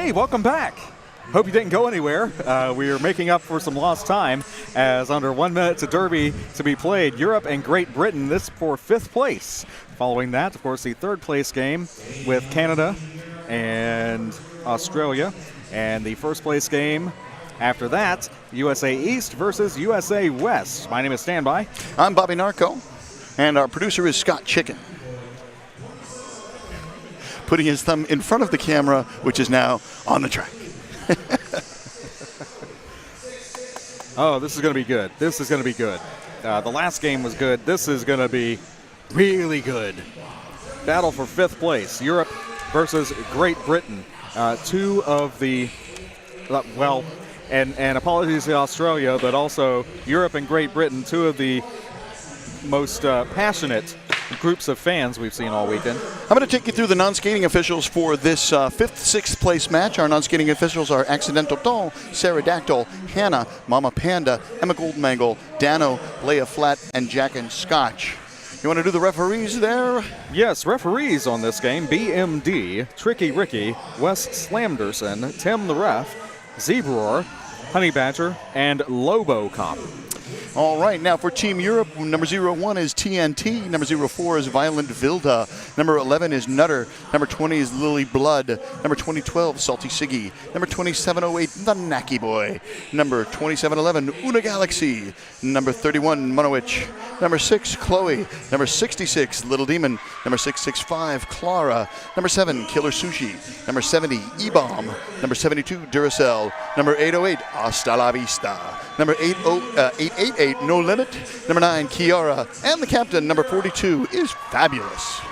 Hey, welcome back. Hope you didn't go anywhere. We are making up for some lost time as under 1 minute to Derby to be played. Europe and Great Britain, this for 5th place. Following that, of course, the 3rd place game with Canada and Australia. And the 1st place game after that, USA East versus USA West. My name is Standby. I'm Bobby Narco, and our producer is Scott Chicken. Putting his thumb in front of the camera, which is now on the track. Oh, this is going to be good. This is going to be good. The last game was good. This is going to be really good. Battle for 5th place. Europe versus Great Britain. Two of the, and apologies to Australia, but also Europe and Great Britain, two of the most passionate groups of fans we've seen all weekend. I'm going to take you through the non-skating officials for this 5th, 6th place match. Our non-skating officials are Accidental Doll, Pterodactyl, Hannah, Mama Panda, Emma Goldmangle, Dano, Leia Flat, and Jack and Scotch. You want to do the referees there? Yes, referees on this game, BMD, Tricky Ricky, Wes Slamderson, Tim the Ref, Zebror, Honey Badger, and Lobo Cop. All right, now for Team Europe, number 01 is TNT, number 04 is Violent Vilda, number 11 is Nutter, number 20 is Lily Blood, number 2012 Salty Siggy, number 2708 The Knacky Boy, number 2711 Una Galaxy, number 31 Monowitch, number 6 Chloe, number 66 Little Demon, number 665 Clara, number 7 Killer Sushi, number 70 E-Bomb, number 72 Duracell, number 808 Hasta La Vista, number 888 No Limit, number 9 Kiara, and the captain, number 42, is Fabulous.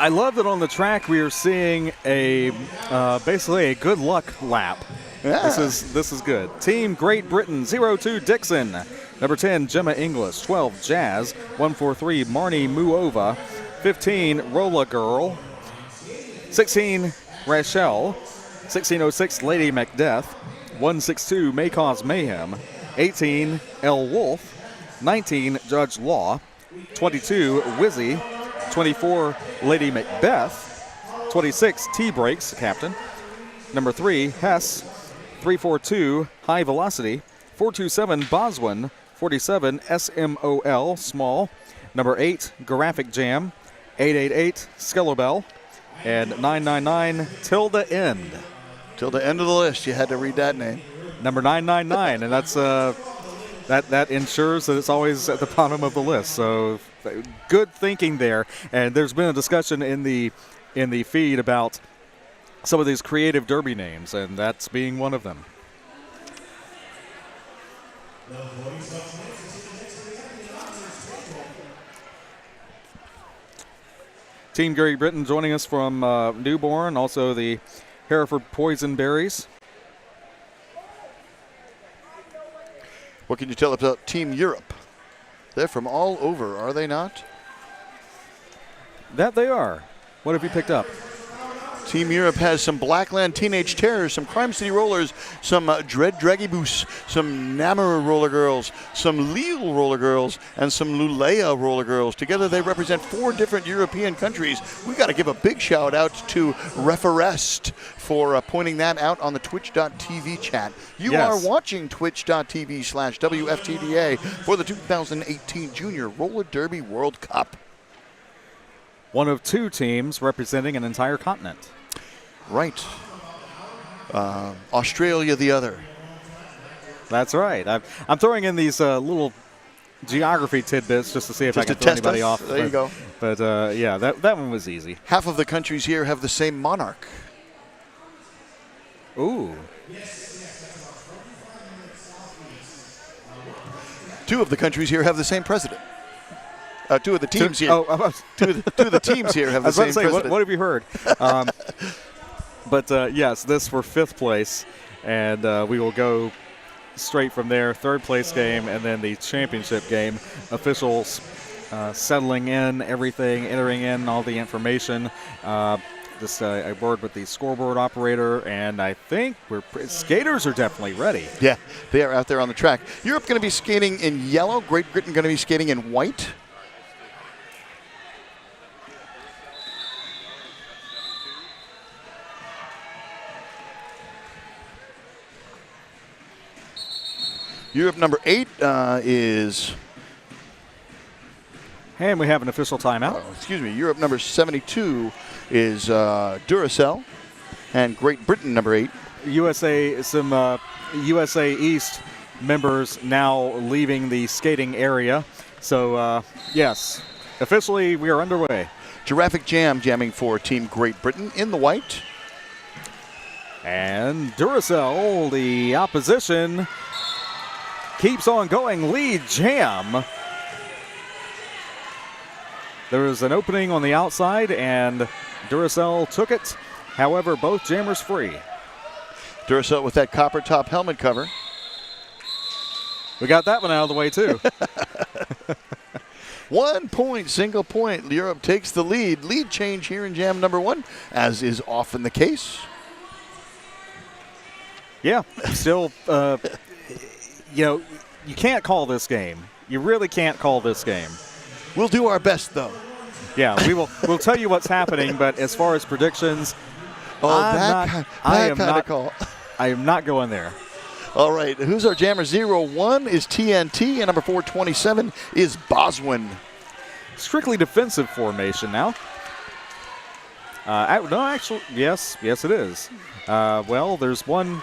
I love that on the track we are seeing a basically a good luck lap. Yeah. This is good. Team Great Britain 02 Dixon, number 10 Gemma Inglis, 12 Jazz, 143 Marnie Muova, 15 Rolla Girl, 16 Rachel, 1606 Lady Macbeth, 162 May Cause Mayhem, 18 L Wolf, 19 Judge Law, 22 Wizzy, 24 Lady Macbeth, 26 T-Breaks, Captain, number 3 Hess, 342 High Velocity, 427 Boswin, 47 SMOL Small, number 8 Graphic Jam, 888 Skellobell, and 999 Till the End. Till the end of the list, you had to read that name. Number 999, and that's that ensures that it's always at the bottom of the list. So good thinking there. And there's been a discussion in the feed about some of these creative derby names, and that's being one of them. Team Great Britain joining us from Newborn, also the Hereford Poison Berries. What can you tell about Team Europe? They're from all over, are they not? That they are. What have you picked up? Team Europe has some Blackland Teenage Terrors, some Crime City Rollers, some Dread Dragibus, some Namur Roller Girls, some Lille Roller Girls, and some Lulea Roller Girls. Together they represent 4 different European countries. We got to give a big shout out to Referest for pointing that out on the twitch.tv chat. You Yes. are watching twitch.tv/WFTDA for the 2018 Junior Roller Derby World Cup. One of 2 teams representing an entire continent. Right. Australia the other. That's right. I'm throwing in these little geography tidbits just to see if I can throw anybody off. There you go. But yeah, that one was easy. Half of the countries here have the same monarch. Ooh. 2 of the countries here have the same president. 2 of the teams here. Oh, two of the teams here have I the was about same to say, president. what have you heard? But yes, this for 5th place, and we will go straight from there. 3rd place game, and then the championship game. Officials settling in everything, entering in all the information. Just a word with the scoreboard operator, and I think skaters are definitely ready. Yeah, they are out there on the track. Europe going to be skating in yellow. Great Britain going to be skating in white. Europe number 8 is... And we have an official timeout. excuse me. Europe number 72 is Duracell. And Great Britain number 8. USA East members now leaving the skating area. So, yes, officially we are underway. Giraffic Jam jamming for Team Great Britain in the white. And Duracell, the opposition, keeps on going. Lead Jam. There was an opening on the outside, and Duracell took it. However, both jammers free. Duracell with that copper top helmet cover. We got that one out of the way, too. 1 point, single point. Europe takes the lead. Lead change here in jam number 1, as is often the case. Yeah, still, you can't call this game. You really can't call this game. We'll do our best, though. Yeah, we'll tell you what's happening, but as far as predictions, that kind of call. I am not going there. All right, who's our jammer? 0-1 is TNT, and number 427 is Boswin. Strictly defensive formation now. No, actually, yes, it is. Well, there's one.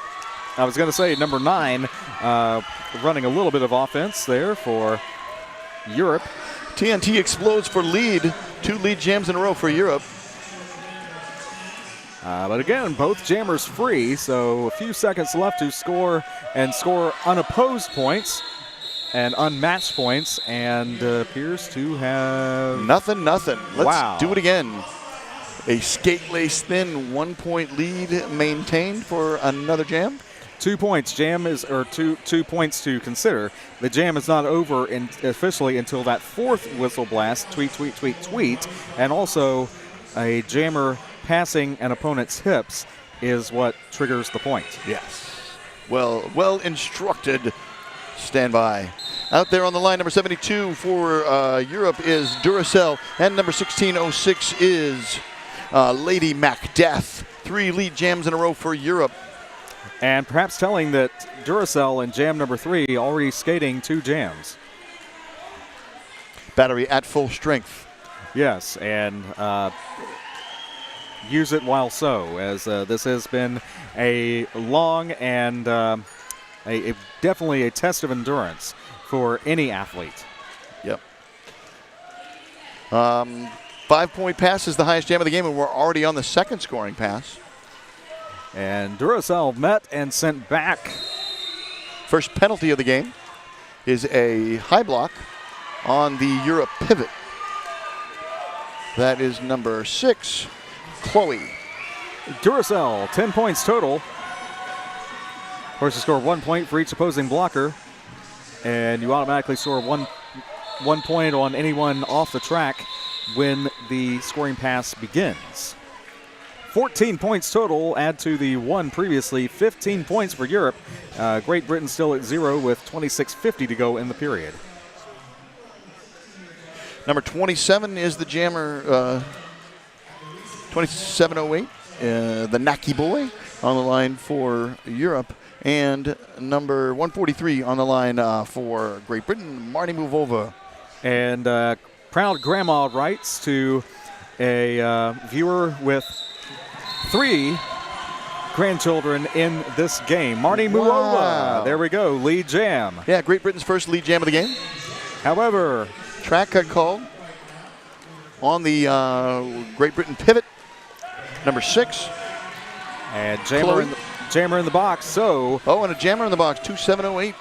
I was going to say number 9 running a little bit of offense there for Europe. TNT explodes for lead. 2 lead jams in a row for Europe. But again, both jammers free, so a few seconds left to score unopposed points and unmatched points, and appears to have... Nothing. Let's do it again. A skate lace thin 1 point lead maintained for another jam. 2 points. Two points to consider. The jam is not over officially until that 4th whistle blast. Tweet, tweet, tweet, tweet. And also a jammer passing an opponent's hips is what triggers the point. Yes. Well instructed. Stand by. Out there on the line, number 72 for Europe is Duracell, and number 1606 is Lady Macdeath. 3 lead jams in a row for Europe. And perhaps telling that Duracell in jam number 3 already skating 2 jams. Battery at full strength. Yes, and use it while so, as this has been a long and definitely a test of endurance for any athlete. Yep. 5 point pass is the highest jam of the game, and we're already on the second scoring pass. And Duracell met and sent back. First penalty of the game is a high block on the Europe pivot. That is number 6, Chloe. Duracell, 10 points total. Of course, you score 1 point for each opposing blocker, and you automatically score one point on anyone off the track when the scoring pass begins. 14 points total, add to the 1 previously, 15 points for Europe. Great Britain still at 0 with 26:50 to go in the period. Number 27 is the jammer, 2708, the Naki Boy on the line for Europe. And number 143 on the line for Great Britain, Marty Muvova. And proud grandma writes to a viewer with 3 grandchildren in this game. Marty Muova. Wow. There we go. Lead jam. Yeah, Great Britain's first lead jam of the game. However, track cut called on the Great Britain pivot. Number 6. And jammer in the box. So. Oh, and a jammer in the box. 2708.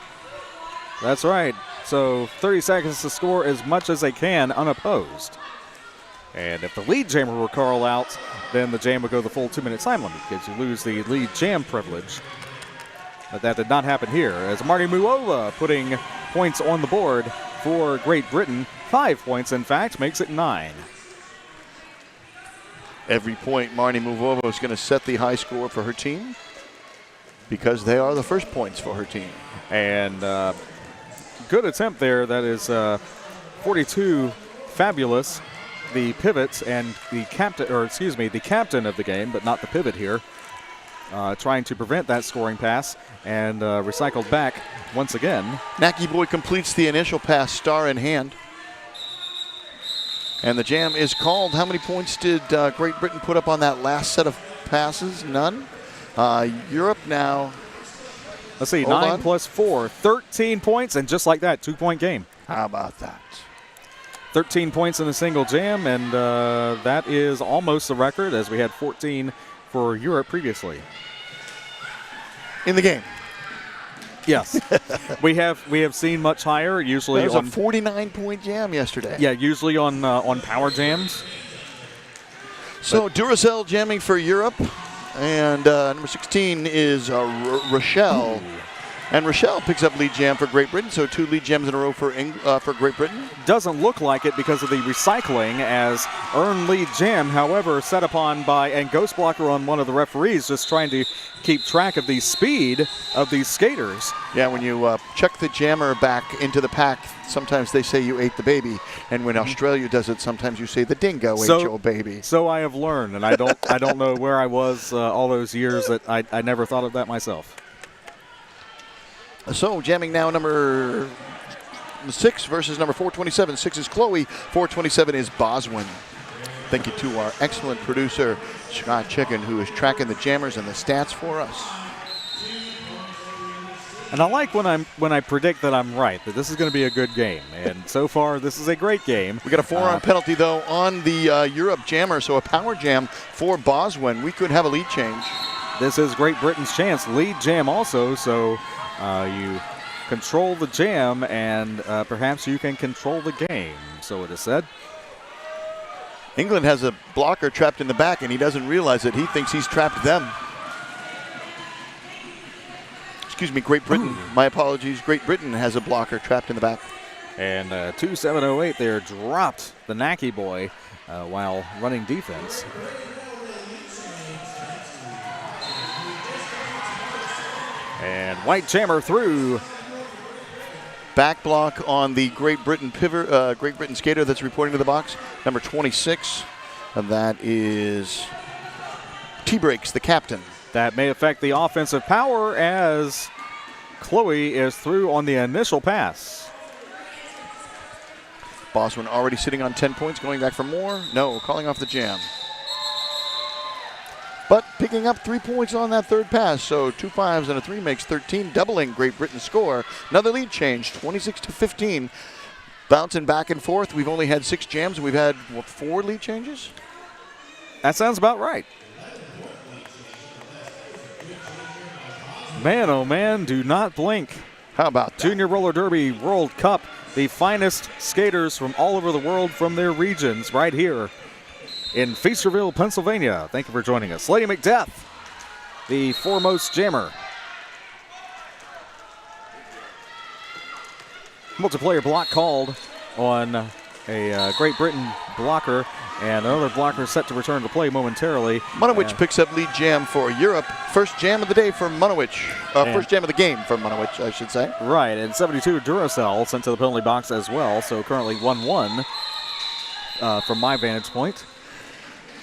That's right. So 30 seconds to score as much as they can unopposed. And if the lead jammer were called out, then the jam would go the full 2-minute time limit because you lose the lead jam privilege. But that did not happen here, as Marty Muova putting points on the board for Great Britain. 5 points, in fact, makes it 9. Every point, Marty Muvova is going to set the high score for her team because they are the first points for her team. And good attempt there. That is 42 fabulous. The pivots and the captain, the captain of the game, but not the pivot here. trying to prevent that scoring pass, and recycled back once again. Naki Boy completes the initial pass, star in hand. And the jam is called. How many points did Great Britain put up on that last set of passes? None. Europe now. Let's see, 9 plus 4, 13 points, and just like that, 2-point game. How about that? 13 points in a single jam, and that is almost the record, as we had 14 for Europe previously. In the game. Yes. we have seen much higher, usually There was a 49-point jam yesterday. Yeah, usually on power jams. So Duracell jamming for Europe. And number 16 is Rochelle. And Rochelle picks up lead jam for Great Britain, so 2 lead jams in a row for Great Britain. Doesn't look like it because of the recycling, as earned lead jam, however, set upon by, and Ghost Blocker on one of the referees, just trying to keep track of the speed of these skaters. Yeah, when you chuck the jammer back into the pack, sometimes they say you ate the baby. And when Australia does it, sometimes you say the dingo ate your baby. So I have learned, and I don't know where I was all those years that I never thought of that myself. So jamming now number 6 versus number 427. 6 is Chloe, 427 is Boswin. Thank you to our excellent producer, Scott Chicken, who is tracking the jammers and the stats for us. And I like when I predict that I'm right, that this is going to be a good game. And so far, this is a great game. We got a forearm penalty, though, on the Europe jammer, so a power jam for Boswin. We could have a lead change. This is Great Britain's chance. Lead jam also, so you control the jam, and perhaps you can control the game, so it is said. England has a blocker trapped in the back, and he doesn't realize it. He thinks he's trapped them. Excuse me, Great Britain. Ooh. My apologies. Great Britain has a blocker trapped in the back. And 2708 there dropped the Naki Boy while running defense. And white jammer through. Back block on the Great Britain pivot, Great Britain skater that's reporting to the box, number 26. And that is T-Breaks, the captain. That may affect the offensive power as Chloe is through on the initial pass. Boswin already sitting on 10 points, going back for more. No, calling off the jam. But picking up 3 points on that third pass, so 2 5s and a 3 makes 13, doubling Great Britain's score. Another lead change, 26-15. Bouncing back and forth. We've only had 6 jams. We've had, what, 4 lead changes? That sounds about right. Man, oh man, do not blink. How about that? Junior Roller Derby World Cup, the finest skaters from all over the world from their regions right here in Feasterville, Pennsylvania. Thank you for joining us. Lady McDeath, the foremost jammer. Multiplayer block called on a Great Britain blocker, and another blocker set to return to play momentarily. Munowich picks up lead jam for Europe. First jam of the day for Munowich. First jam of the game for Munowich, I should say. Right, and 72 Duracell sent to the penalty box as well, so currently 1-1 from my vantage point.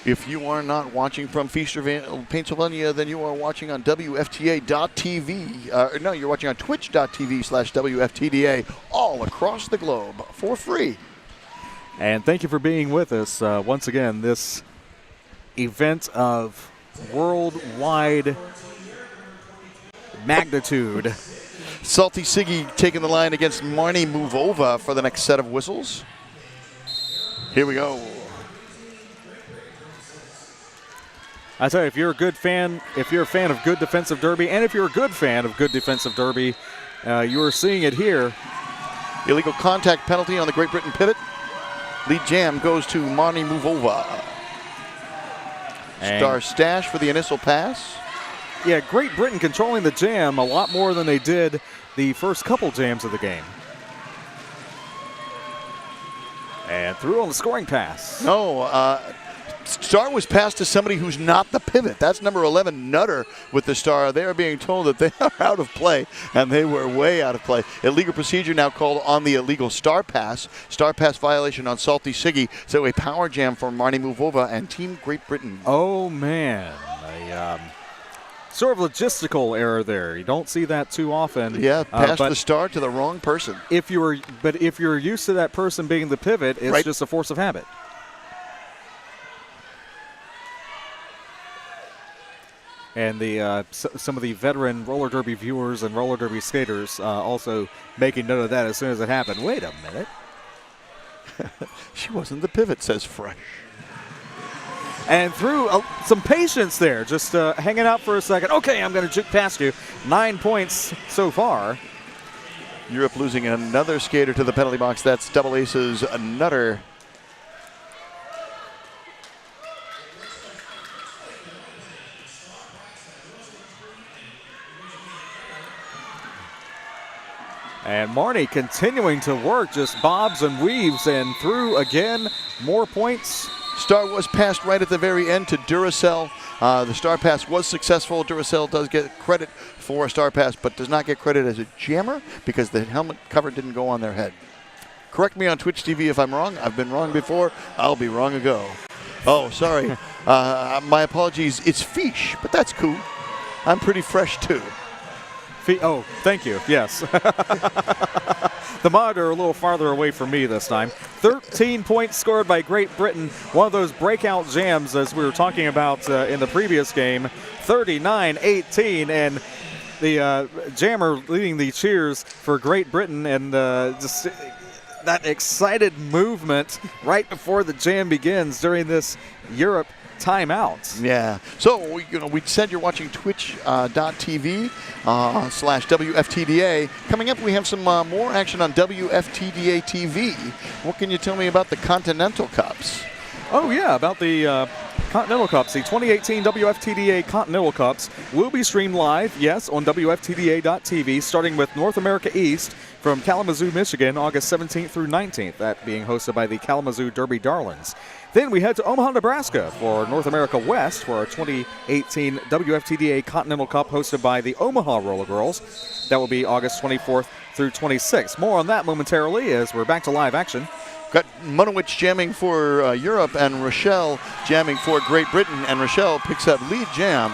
If you are not watching from Feasterville, Pennsylvania, then you are watching on WFTA.tv. No, you're watching on twitch.tv/WFTDA all across the globe for free. And thank you for being with us. Once again, this event of worldwide magnitude. Salty Siggy taking the line against Marnie Muvova for the next set of whistles. Here we go. I tell you, if you're a good fan, if you're a fan of good defensive derby, and if you're a good fan of good defensive derby, you are seeing it here. Illegal contact penalty on the Great Britain pivot. Lead jam goes to Marnie Muvova. Star stash for the initial pass. Yeah, Great Britain controlling the jam a lot more than they did the first couple jams of the game. And through on the scoring pass. No, star was passed to somebody who's not the pivot. That's number 11, Nutter, with the star. They are being told that they are out of play, and they were way out of play. Illegal procedure now called on the illegal star pass. Star pass violation on Salty Siggy. So a power jam for Marnie Muvova and Team Great Britain. Oh, man. sort of logistical error there. You don't see that too often. Yeah, pass the star to the wrong person. If you're used to that person being the pivot, it's just a force of habit. And the some of the veteran roller derby viewers and roller derby skaters also making note of that as soon as it happened. Wait a minute. She wasn't the pivot, says Fresh. And through some patience there, just hanging out for a second. Okay, I'm going to juke past you. 9 points so far. Europe losing another skater to the penalty box. That's Double Aces Nutter. And Marnie continuing to work, just bobs and weaves, and through again, more points. Star was passed right at the very end to Duracell. The star pass was successful. Duracell does get credit for a star pass, but does not get credit as a jammer because the helmet cover didn't go on their head. Correct me on Twitch TV if I'm wrong. I've been wrong before. I'll be wrong ago. Oh, sorry. My apologies. It's Fish, but that's cool. I'm pretty fresh too. Oh, thank you. Yes. The monitor a little farther away from me this time. 13 points scored by Great Britain. One of those breakout jams as we were talking about in the previous game. 39-18, and the jammer leading the cheers for Great Britain, and just that excited movement right before the jam begins during this Europe timeout. Yeah. So, we said you're watching twitch.tv /WFTDA. Coming up, we have some more action on WFTDA TV. What can you tell me about the Continental Cups? Oh, yeah, about the Continental Cups. The 2018 WFTDA Continental Cups will be streamed live, yes, on WFTDA.tv, starting with North America East from Kalamazoo, Michigan, August 17th through 19th. That being hosted by the Kalamazoo Derby Darlings. Then we head to Omaha, Nebraska for North America West for our 2018 WFTDA Continental Cup hosted by the Omaha Roller Girls. That will be August 24th through 26th. More on that momentarily as we're back to live action. Got Monowich jamming for Europe and Rochelle jamming for Great Britain, and Rochelle picks up lead jam.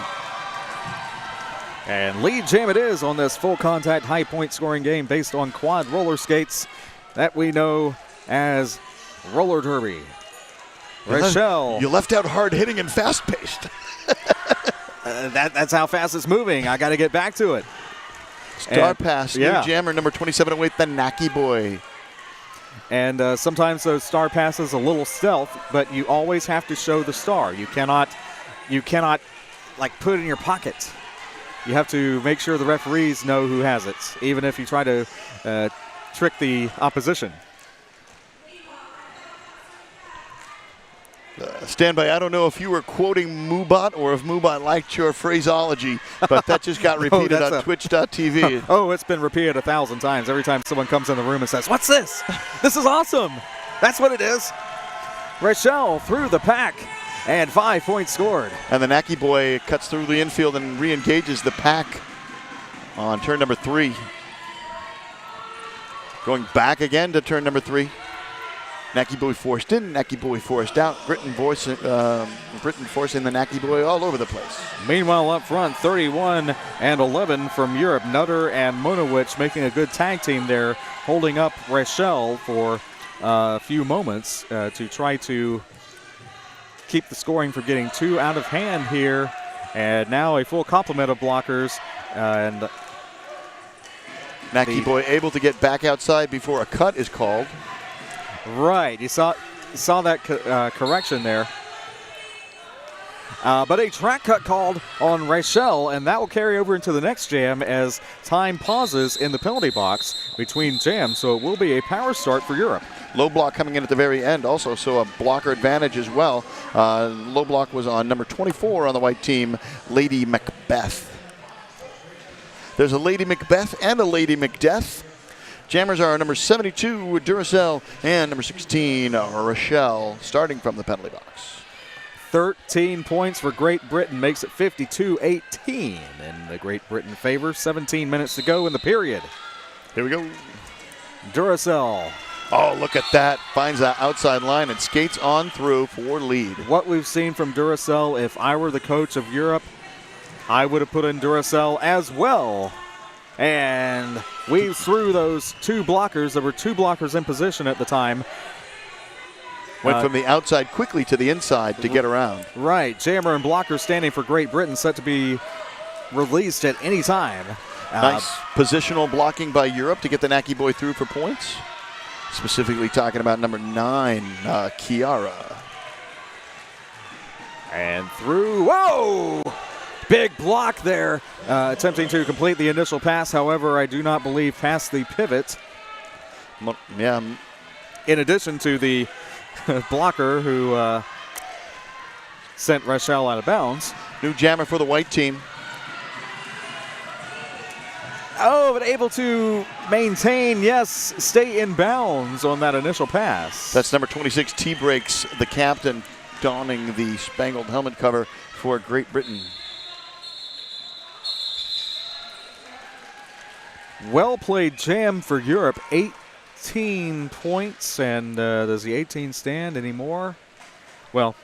And lead jam it is on this full contact high point scoring game based on quad roller skates that we know as roller derby. Rochelle. You left out hard hitting and fast paced. That's how fast it's moving. I got to get back to it. Star pass, new jammer number 2708, the Naki Boy. And sometimes those star passes a little stealth, but you always have to show the star. You cannot like put it in your pocket. You have to make sure the referees know who has it, even if you try to trick the opposition. Stand by. I don't know if you were quoting Moobot or if Moobot liked your phraseology, but that just got repeated on twitch.tv. Oh, it's been repeated 1,000 times. Every time someone comes in the room and says, "What's this? This is awesome." That's what it is. Rochelle through the pack, and 5 points scored. And the Naki Boy cuts through the infield and re-engages the pack on turn number 3. Going back again to turn number 3. Naki Boy forced in, Naki Boy forced out. Britain forcing the Naki Boy all over the place. Meanwhile, up front, 31-11 from Europe. Nutter and Monowich making a good tag team there, holding up Rochelle for a few moments to try to keep the scoring from getting too out of hand here. And now a full complement of blockers. And Naki Boy able to get back outside before a cut is called. Right, you saw that correction there. But a track cut called on Rochelle, and that will carry over into the next jam as time pauses in the penalty box between jams, so it will be a power start for Europe. Low block coming in at the very end also, so a blocker advantage as well. Low block was on number 24 on the white team, Lady Macbeth. There's a Lady Macbeth and a Lady Macdeath. Jammers are number 72, Duracell, and number 16, Rochelle, starting from the penalty box. 13 points for Great Britain makes it 52-18 in the Great Britain favor. 17 minutes to go in the period. Here we go. Duracell. Oh, look at that. Finds that outside line and skates on through for lead. What we've seen from Duracell, if I were the coach of Europe, I would have put in Duracell as well. And weaves through those two blockers. There were two blockers in position at the time. Went from the outside quickly to the inside to get around. Right. Jammer and blocker standing for Great Britain, set to be released at any time. Nice positional blocking by Europe to get the Naki boy through for points. Specifically talking about number 9, Kiara. And through. Whoa! Big block there. Attempting to complete the initial pass. However, I do not believe past the pivot. Yeah. In addition to the blocker who sent Rochelle out of bounds. New jammer for the white team. Oh, but able to maintain, yes, stay in bounds on that initial pass. That's number 26, T-Breaks, the captain, donning the spangled helmet cover for Great Britain. Well played jam for Europe, 18 points, and does the 18 stand anymore? Well,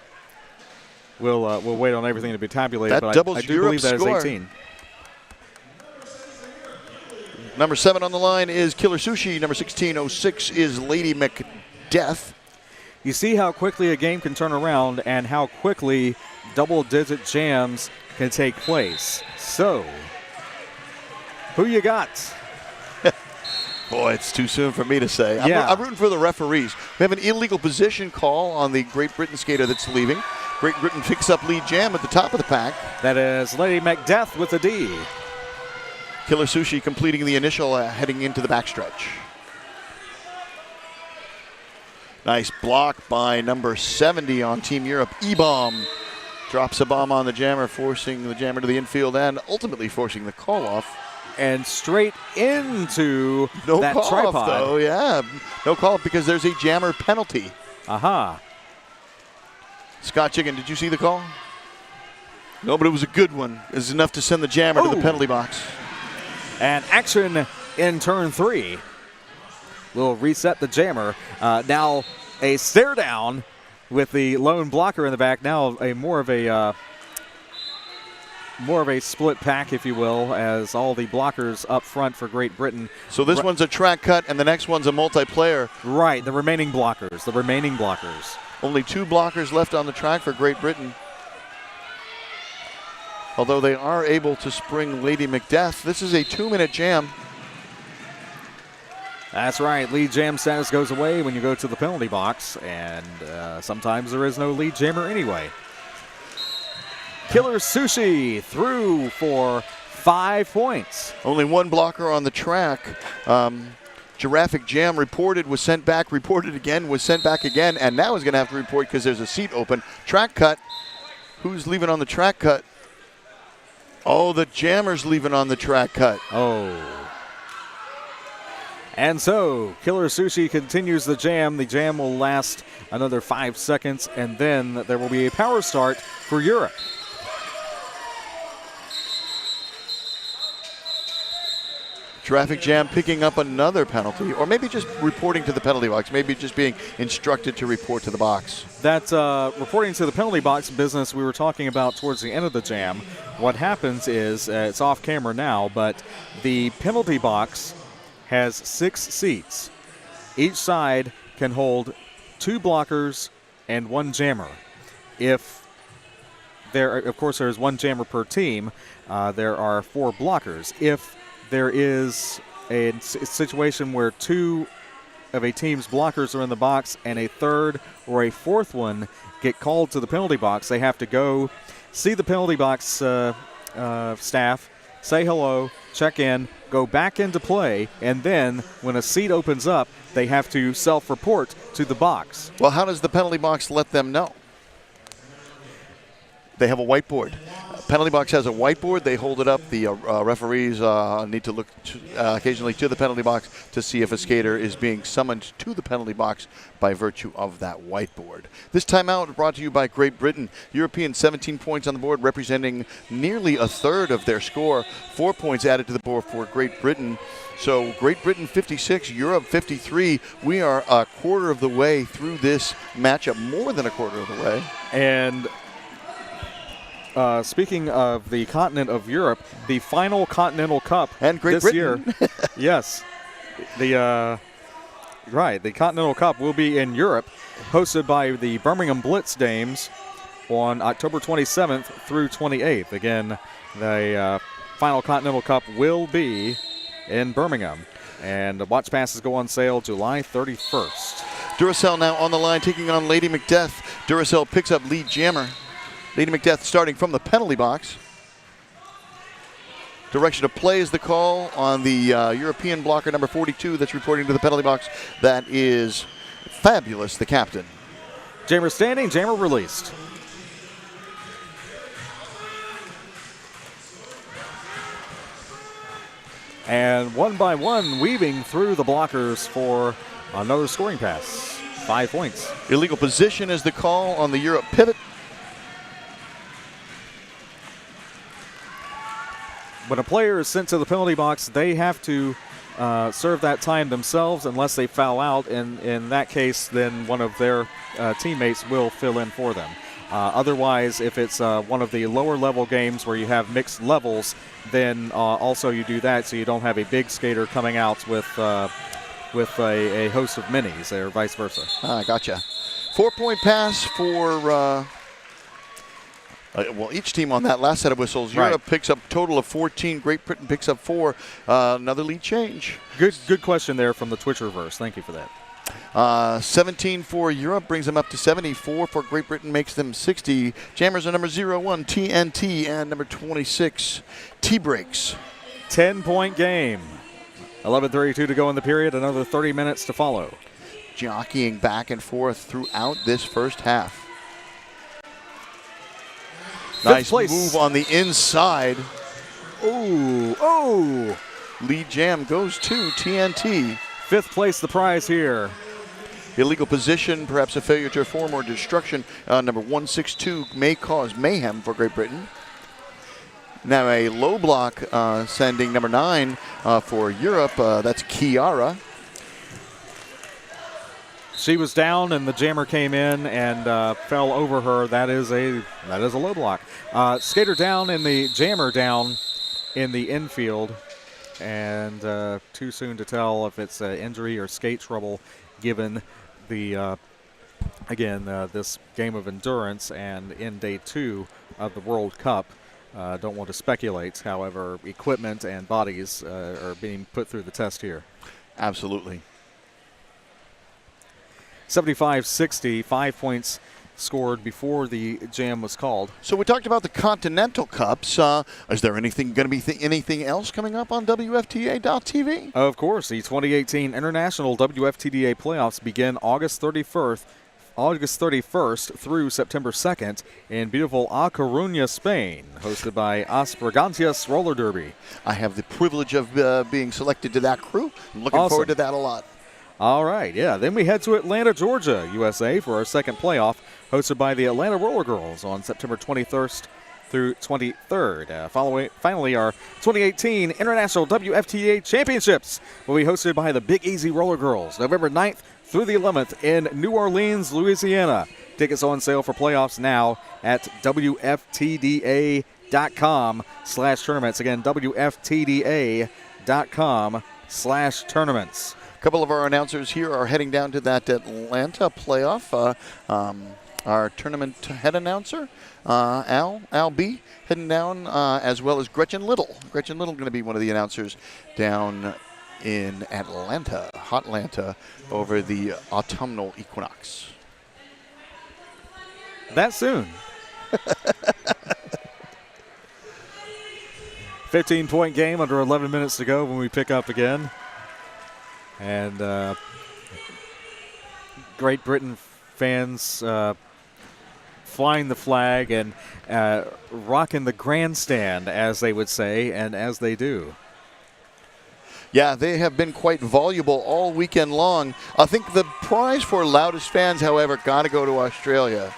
we'll wait on everything to be tabulated, That but doubles I do Europe's believe that score. is 18. Number 7 on the line is Killer Sushi. Number 1606 is Lady McDeath. You see how quickly a game can turn around and how quickly double-digit jams can take place. So, who you got? Boy, it's too soon for me to say. Yeah. I'm rooting for the referees. We have an illegal position call on the Great Britain skater that's leaving. Great Britain picks up lead jam at the top of the pack. That is Lady McDeath with a D. Killer Sushi completing the initial heading into the backstretch. Nice block by number 70 on Team Europe. E-bomb drops a bomb on the jammer, forcing the jammer to the infield and ultimately forcing the call-off. And straight into that call-off, tripod. though, yeah. No call-off because there's a jammer penalty. Aha. Scott Chicken, did you see the call? No, but it was a good one. It was enough to send the jammer to the penalty box. And action in turn 3. We'll reset the jammer. Now a stare down with the lone blocker in the back. Now a more of a split pack, if you will, as all the blockers up front for Great Britain. So this one's a track cut, and the next one's a multiplayer. Right, the remaining blockers. Only 2 blockers left on the track for Great Britain. Although they are able to spring Lady McDeath. This is a 2-minute jam. That's right. Lead jam status goes away when you go to the penalty box, and sometimes there is no lead jammer anyway. Killer Sushi through for 5 points. Only 1 blocker on the track. Giraffic Jam reported, was sent back, reported again, was sent back again, and now is going to have to report because there's a seat open. Track cut. Who's leaving on the track cut? Oh, the jammer's leaving on the track cut. Oh. And so, Killer Sushi continues the jam. The jam will last another 5 seconds, and then there will be a power start for Europe. Traffic Jam picking up another penalty, or maybe just reporting to the penalty box, maybe just being instructed to report to the box. That reporting to the penalty box business we were talking about towards the end of the jam. What happens is, it's off camera now, but the penalty box has 6 seats. Each side can hold 2 blockers and 1 jammer. If there, of course, there's 1 jammer per team, there are 4 blockers. If there is a situation where 2 of a team's blockers are in the box and a 3rd or a 4th one get called to the penalty box, they have to go see the penalty box staff, say hello, check in, go back into play, and then when a seat opens up, they have to self-report to the box. Well, how does the penalty box let them know? They have a whiteboard. Penalty box has a whiteboard. They hold it up. The referees need to look occasionally to the penalty box to see if a skater is being summoned to the penalty box by virtue of that whiteboard. This timeout brought to you by Great Britain. European 17 points on the board, representing nearly a third of their score. 4 points added to the board for Great Britain. So Great Britain 56, Europe 53. We are a quarter of the way through this matchup, more than a quarter of the way. And speaking of the continent of Europe, the final Continental Cup and Great this Britain. year. Yes. The Continental Cup will be in Europe, hosted by the Birmingham Blitz Dames on October 27th through 28th. Again, the final Continental Cup will be in Birmingham, and the watch passes go on sale July 31st. Duracell now on the line, taking on Lady Macbeth. Duracell picks up lead jammer. Lady Macbeth starting from the penalty box. Direction of play is the call on the European blocker, number 42, that's reporting to the penalty box. That is Fabulous, the captain. Jammer standing, jammer released. And one by one, weaving through the blockers for another scoring pass. 5 points. Illegal position is the call on the Europe pivot. When a player is sent to the penalty box, they have to serve that time themselves unless they foul out. And in that case, then one of their teammates will fill in for them. Otherwise, if it's one of the lower level games where you have mixed levels, then also you do that so you don't have a big skater coming out with a host of minis or vice versa. Gotcha. 4-point pass for each team on that last set of whistles. Right. Europe picks up a total of 14. Great Britain picks up 4. Another lead change. Good question there from the Twitcherverse. Thank you for that. 17 for Europe brings them up to 74 for Great Britain, makes them 60. Jammers are number 01, TNT, and number 26, T-Breaks. 10-point game. 11:32 to go in the period. Another 30 minutes to follow. Jockeying back and forth throughout this first half. Nice move on the inside. Oh! Lead jam goes to TNT. 5th place the prize here. Illegal position, perhaps a failure to form or destruction. Number 162 may cause mayhem for Great Britain. Now a low block sending number 9 for Europe. That's Kiara. She was down, and the jammer came in and fell over her. That is a low block. Skater down and the jammer down in the infield, and too soon to tell if it's injury or skate trouble, given the this game of endurance and in day 2 of the World Cup. Don't want to speculate. However, equipment and bodies are being put through the test here. Absolutely. 75-60, 5 points scored before the jam was called. So we talked about the Continental Cups. Is there anything going to be anything else coming up on WFTA.tv? Of course, the 2018 International WFTDA playoffs begin August 31st through September 2nd in beautiful A Coruña, Spain, hosted by Aspergantias Roller Derby. I have the privilege of being selected to that crew. I'm looking Awesome. forward to that a lot. All right, yeah. Then we head to Atlanta, Georgia, USA for our second playoff, hosted by the Atlanta Roller Girls on September 21st through 23rd. Finally, our 2018 International WFTA Championships will be hosted by the Big Easy Roller Girls, November 9th through the 11th in New Orleans, Louisiana. Tickets on sale for playoffs now at WFTDA.com/tournaments. Again, WFTDA.com/tournaments. A couple of our announcers here are heading down to that Atlanta playoff. Our tournament head announcer, Al B, heading down, as well as Gretchen Little. Gretchen Little going to be one of the announcers down in Atlanta, Hotlanta, over the autumnal equinox. That soon. 15-point game under 11 minutes to go when we pick up again. And Great Britain fans flying the flag and rocking the grandstand, as they would say, and as they do. Yeah, they have been quite voluble all weekend long. I think the prize for loudest fans, however, got to go to Australia.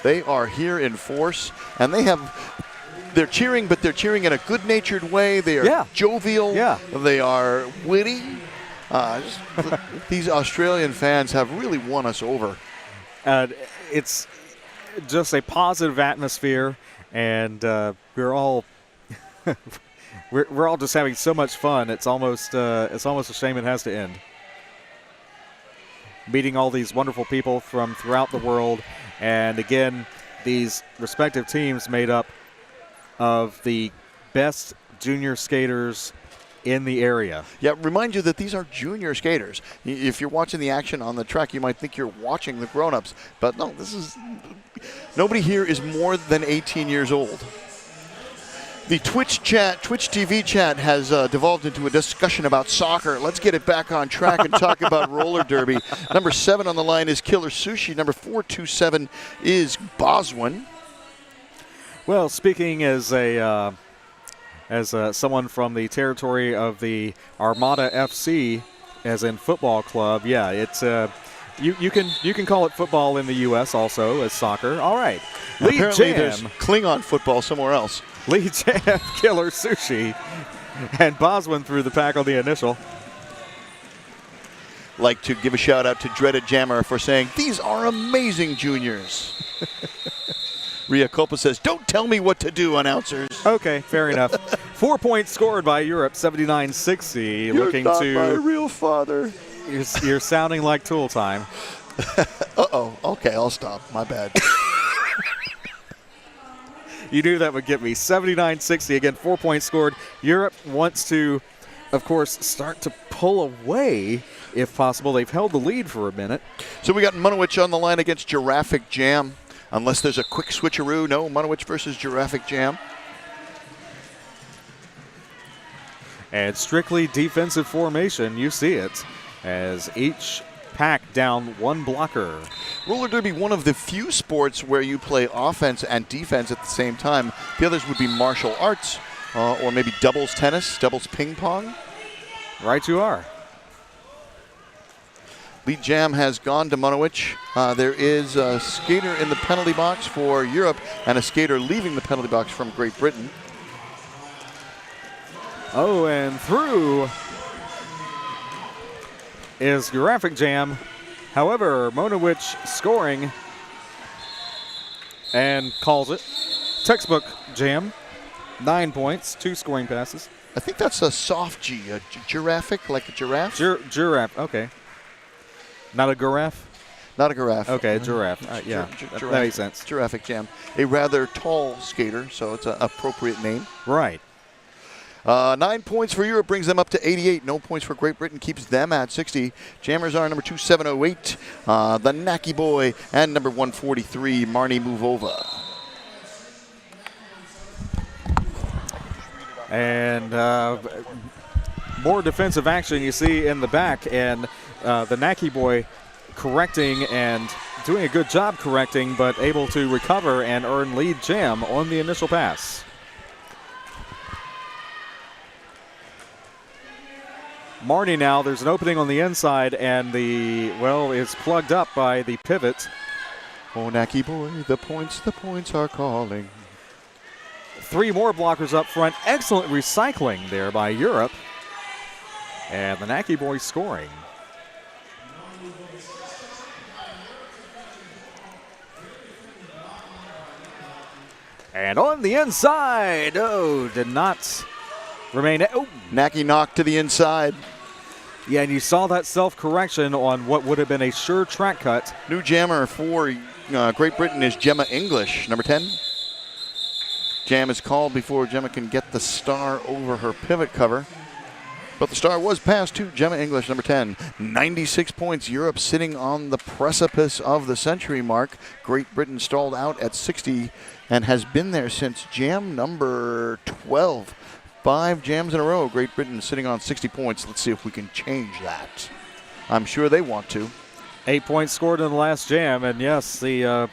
They are here in force, and they're cheering, but they're cheering in a good-natured way. They are jovial. Yeah. They are witty. These Australian fans have really won us over. It's just a positive atmosphere, and we're all we're all just having so much fun. It's almost a shame it has to end. Meeting all these wonderful people from throughout the world, and again, these respective teams made up of the best junior skaters in the area. Yeah, remind you that these are junior skaters. If you're watching the action on the track, you might think you're watching the grown-ups, but no, nobody here is more than 18 years old. The Twitch TV chat has devolved into a discussion about soccer. Let's get it back on track and talk about roller derby. Number 7 on the line is Killer Sushi. Number 427 is Boswin. Well, speaking as someone from the territory of the Armada FC, as in football club, yeah, it's you can call it football in the U.S. also as soccer. All right, lead apparently jam. There's Klingon football somewhere else. Lead jam, Killer Sushi, and Boswin through the pack on the initial. Like to give a shout out to Dreaded Jammer for saying these are amazing juniors. Ria Culpa says, "Don't tell me what to do, announcers." Okay, fair enough. 4 points scored by Europe, 79-60. You're looking not to my real father. You're sounding like Tool time. Uh-oh. Okay, I'll stop. My bad. You knew that would get me. 79-60. Again, 4 points scored. Europe wants to, of course, start to pull away if possible. They've held the lead for a minute. So we got Munowich on the line against Giraffic Jam. Unless there's a quick switcheroo, no, Munowich versus Giraffic Jam. And strictly defensive formation, you see it, as each pack down one blocker. Roller derby, one of the few sports where you play offense and defense at the same time. The others would be martial arts or maybe doubles tennis, doubles ping pong. Right you are. Lead jam has gone to Munowich. There is a skater in the penalty box for Europe and a skater leaving the penalty box from Great Britain. Oh, and through is Graphic Jam. However, Munowich scoring and calls it. Textbook Jam, 9 points, 2 scoring passes. I think that's a soft G, a giraffic, like a giraffe. Giraffe, okay. Not a giraffe? Not a giraffe. Okay, giraffe. Yeah, that makes sense. Giraffic Jam. A rather tall skater, so it's an appropriate name. Right. 9 points for Europe brings them up to 88. No points for Great Britain keeps them at 60. Jammers are number 2708, the Naki Boy, and number 143, Marnie Muvova. And more defensive action you see in the back, and the Naki Boy correcting and doing a good job correcting, but able to recover and earn lead jam on the initial pass. Marnie now, there's an opening on the inside, and it's plugged up by the pivot. Oh, Naki Boy, the points are calling. 3 more blockers up front. Excellent recycling there by Europe. And the Naki Boy scoring. And on the inside, did not remain. Naki knocked to the inside. Yeah, and you saw that self-correction on what would have been a sure track cut. New jammer for Great Britain is Gemma English, number 10. Jam is called before Gemma can get the star over her pivot cover. But the star was passed to Gemma English, number 10. 96 points. Europe sitting on the precipice of the century mark. Great Britain stalled out at 60 and has been there since jam number 12. 5 jams in a row. Great Britain sitting on 60 points. Let's see if we can change that. I'm sure they want to. 8 points scored in the last jam, and yes, the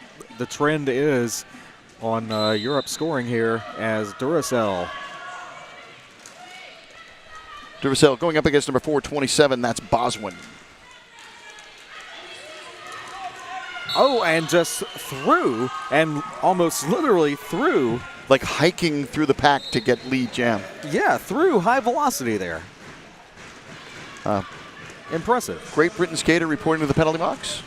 trend is on Europe scoring here as Duracell. Duracell going up against number 427. That's Boswin. Oh, and just through, and almost literally through. Like hiking through the pack to get lead jam. Yeah, through high velocity there. Impressive. Great Britain skater reporting to the penalty box.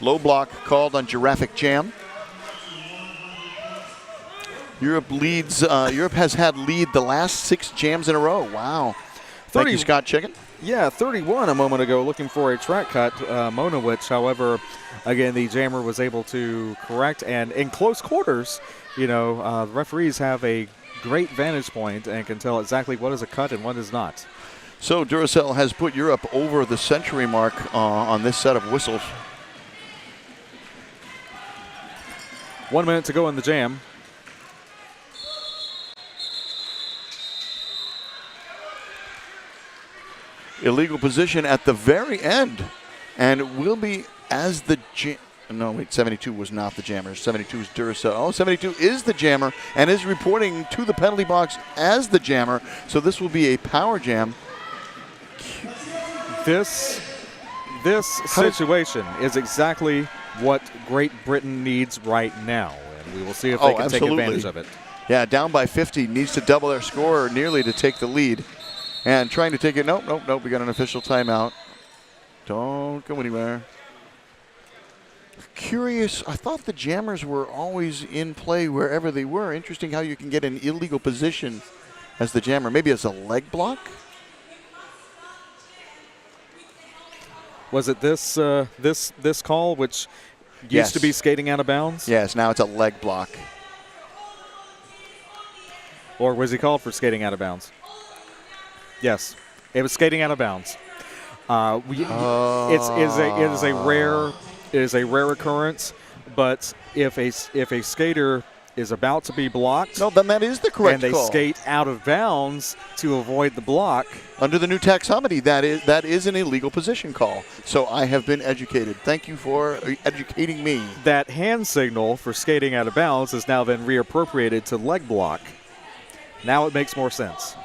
Low block called on Giraffic Jam. Europe leads. Europe has had lead the last 6 jams in a row. Wow. Thank you, Scott Chicken. Yeah, 31 a moment ago, looking for a track cut. Monowich, however, again, the jammer was able to correct. And in close quarters, you know, the referees have a great vantage point and can tell exactly what is a cut and what is not. So Duracell has put Europe over the century mark on this set of whistles. 1 minute to go in the jam. Illegal position at the very end, and it will be as the no, wait, 72 was not the jammer. 72 is Duracell. Oh, 72 is the jammer and is reporting to the penalty box as the jammer. So this will be a power jam. This situation is exactly what Great Britain needs right now, and we will see if they can take advantage of it. Yeah, down by 50, needs to double their score nearly to take the lead. And trying to take it. Nope. We got an official timeout. Don't go anywhere. Curious. I thought the jammers were always in play wherever they were. Interesting how you can get an illegal position as the jammer. Maybe as a leg block? Was it this this call, which used to be skating out of bounds? Yes, now it's a leg block. Or was he called for skating out of bounds? Yes, it was skating out of bounds. It is a rare occurrence, but if a skater is about to be blocked, no, then that is the correct call. And they call. skate out of bounds to avoid the block. Under the new taxonomy, that is an illegal position call. So I have been educated. Thank you for educating me. That hand signal for skating out of bounds has now been reappropriated to leg block. Now it makes more sense.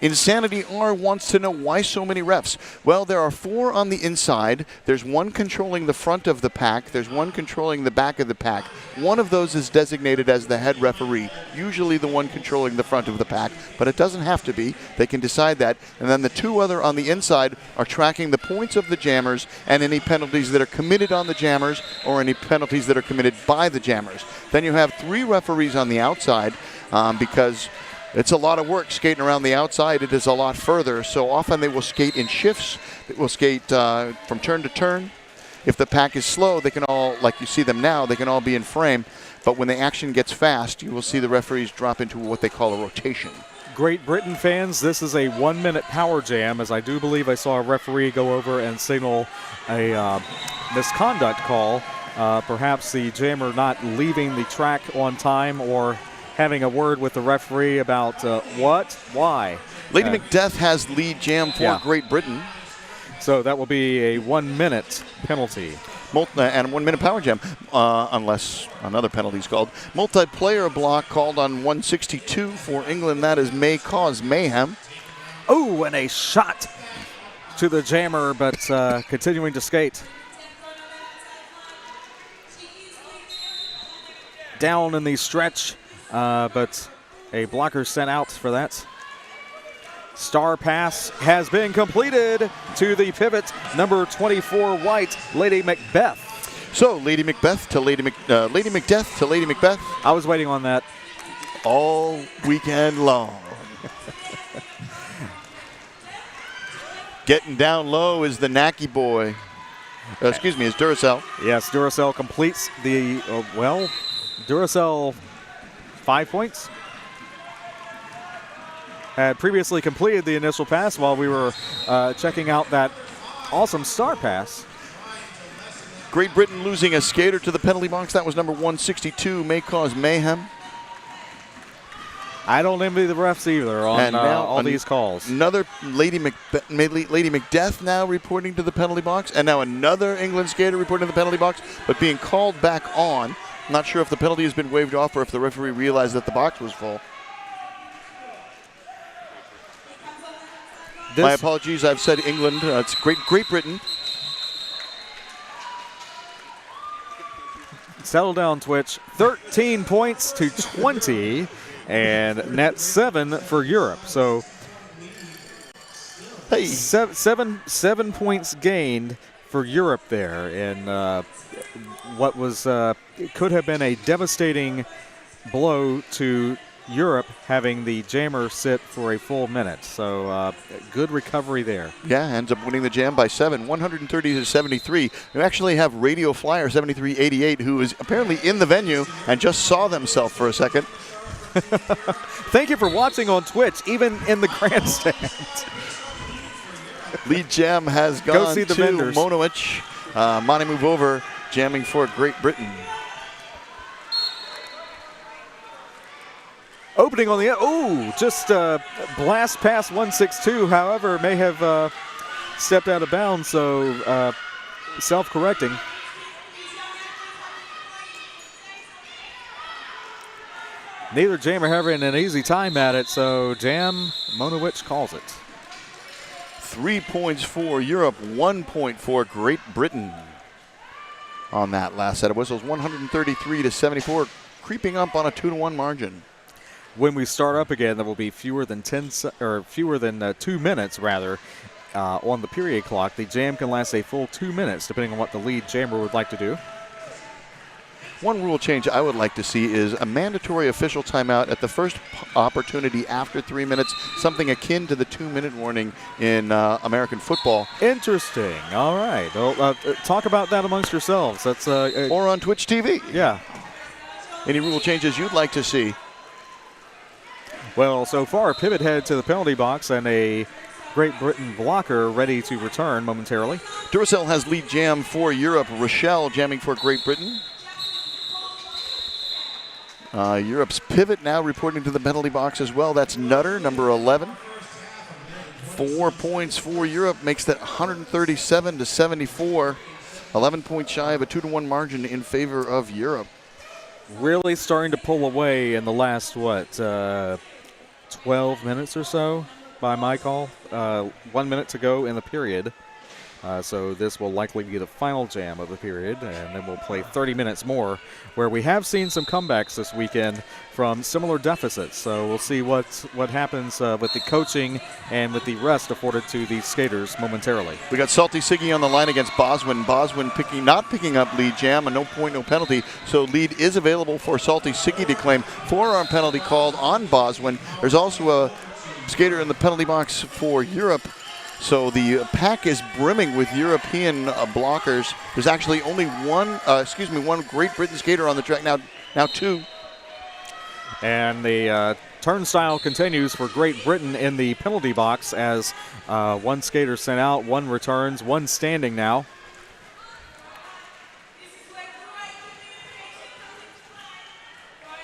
Insanity R wants to know why so many refs. Well, there are 4 on the inside. There's 1 controlling the front of the pack. There's 1 controlling the back of the pack. One of those is designated as the head referee, usually the one controlling the front of the pack, but it doesn't have to be. They can decide that. And then the 2 other on the inside are tracking the points of the jammers and any penalties that are committed on the jammers or any penalties that are committed by the jammers. Then you have 3 referees on the outside because it's a lot of work skating around the outside. It is a lot further. So often they will skate in shifts. They will skate from turn to turn. If the pack is slow, they can all, like you see them now, they can all be in frame. But when the action gets fast, you will see the referees drop into what they call a rotation. Great Britain fans, this is a 1-minute power jam, as I do believe I saw a referee go over and signal a misconduct call. Perhaps the jammer not leaving the track on time or having a word with the referee about why. Lady Macbeth has lead jam for Great Britain. So that will be a 1-minute penalty. And 1-minute power jam, unless another penalty is called. Multiplayer block called on 162 for England. That is may cause mayhem. Oh, and a shot to the jammer, but continuing to skate. Down in the stretch. But a blocker sent out for that. Star pass has been completed to the pivot, number 24 white, Lady Macbeth. So Lady Macbeth to Lady Macbeth to Lady Macbeth. I was waiting on that all weekend long. Getting down low is the Nacky boy. Excuse me, is Duracell. Yes, Duracell completes the Duracell 5 points. Had previously completed the initial pass while we were checking out that awesome star pass. Great Britain losing a skater to the penalty box. That was number 162, may cause mayhem. I don't envy the refs either on all these calls. Another Lady Macbeth now reporting to the penalty box, and now another England skater reporting to the penalty box, but being called back on. Not sure if the penalty has been waived off or if the referee realized that the box was full. My apologies, I've said England. It's Great Britain. Settle down, Twitch. 13 points to 20, and net 7 for Europe. So, hey, seven points gained for Europe there, and what was could have been a devastating blow to Europe, having the jammer sit for a full minute. So good recovery there. Yeah, ends up winning the jam by 7, 130-73. We actually have Radio Flyer 7388, who is apparently in the venue and just saw themselves for a second. Thank you for watching on Twitch, even in the grandstand. Lead jam has gone see the to vendors. Monowich. Monty move over, jamming for Great Britain. Opening on the just blast past 162. However, may have stepped out of bounds, so self-correcting. Neither jammer having an easy time at it, so Jam Monowich calls it. 3 points for Europe, 1 point for Great Britain on that last set of whistles. 133-74, creeping up on a 2-1 margin. When we start up again, there will be fewer than 2 minutes on the period clock. The jam can last a full 2 minutes, depending on what the lead jammer would like to do. One rule change I would like to see is a mandatory official timeout at the first opportunity after 3 minutes, something akin to the 2-minute warning in American football. Interesting. All right. Well, talk about that amongst yourselves. That's or on Twitch TV. Yeah. Any rule changes you'd like to see? Well, so far, pivot head to the penalty box and a Great Britain blocker ready to return momentarily. Duracell has lead jam for Europe. Rochelle jamming for Great Britain. Europe's pivot now reporting to the penalty box as well. That's Nutter, number 11. 4 points for Europe makes that 137-74. 11 points shy of a 2-1 margin in favor of Europe. Really starting to pull away in the last, 12 minutes or so by my call. 1 minute to go in the period. So this will likely be the final jam of the period, and then we'll play 30 minutes more, where we have seen some comebacks this weekend from similar deficits. So we'll see what happens with the coaching and with the rest afforded to the skaters momentarily. We got Salty Siggy on the line against Boswin. Boswin not picking up lead jam, a no point, no penalty. So lead is available for Salty Siggy to claim. Forearm penalty called on Boswin. There's also a skater in the penalty box for Europe. So the pack is brimming with European blockers. There's actually only one Great Britain skater on the track now 2. And the turnstile continues for Great Britain in the penalty box as one skater sent out, one returns, one standing now.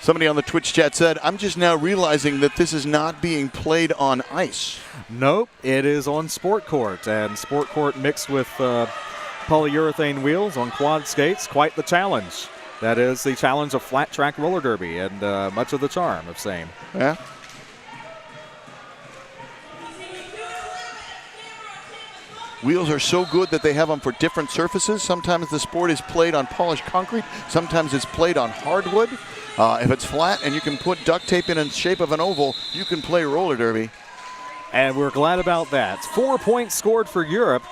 Somebody on the Twitch chat said, I'm just now realizing that this is not being played on ice. Nope, it is on sport court, and sport court mixed with polyurethane wheels on quad skates. Quite the challenge. That is the challenge of flat track roller derby, and much of the charm of same. Yeah. Wheels are so good that they have them for different surfaces. Sometimes the sport is played on polished concrete. Sometimes it's played on hardwood. If it's flat and you can put duct tape in the shape of an oval, you can play roller derby. And we're glad about that. 4 points scored for Europe,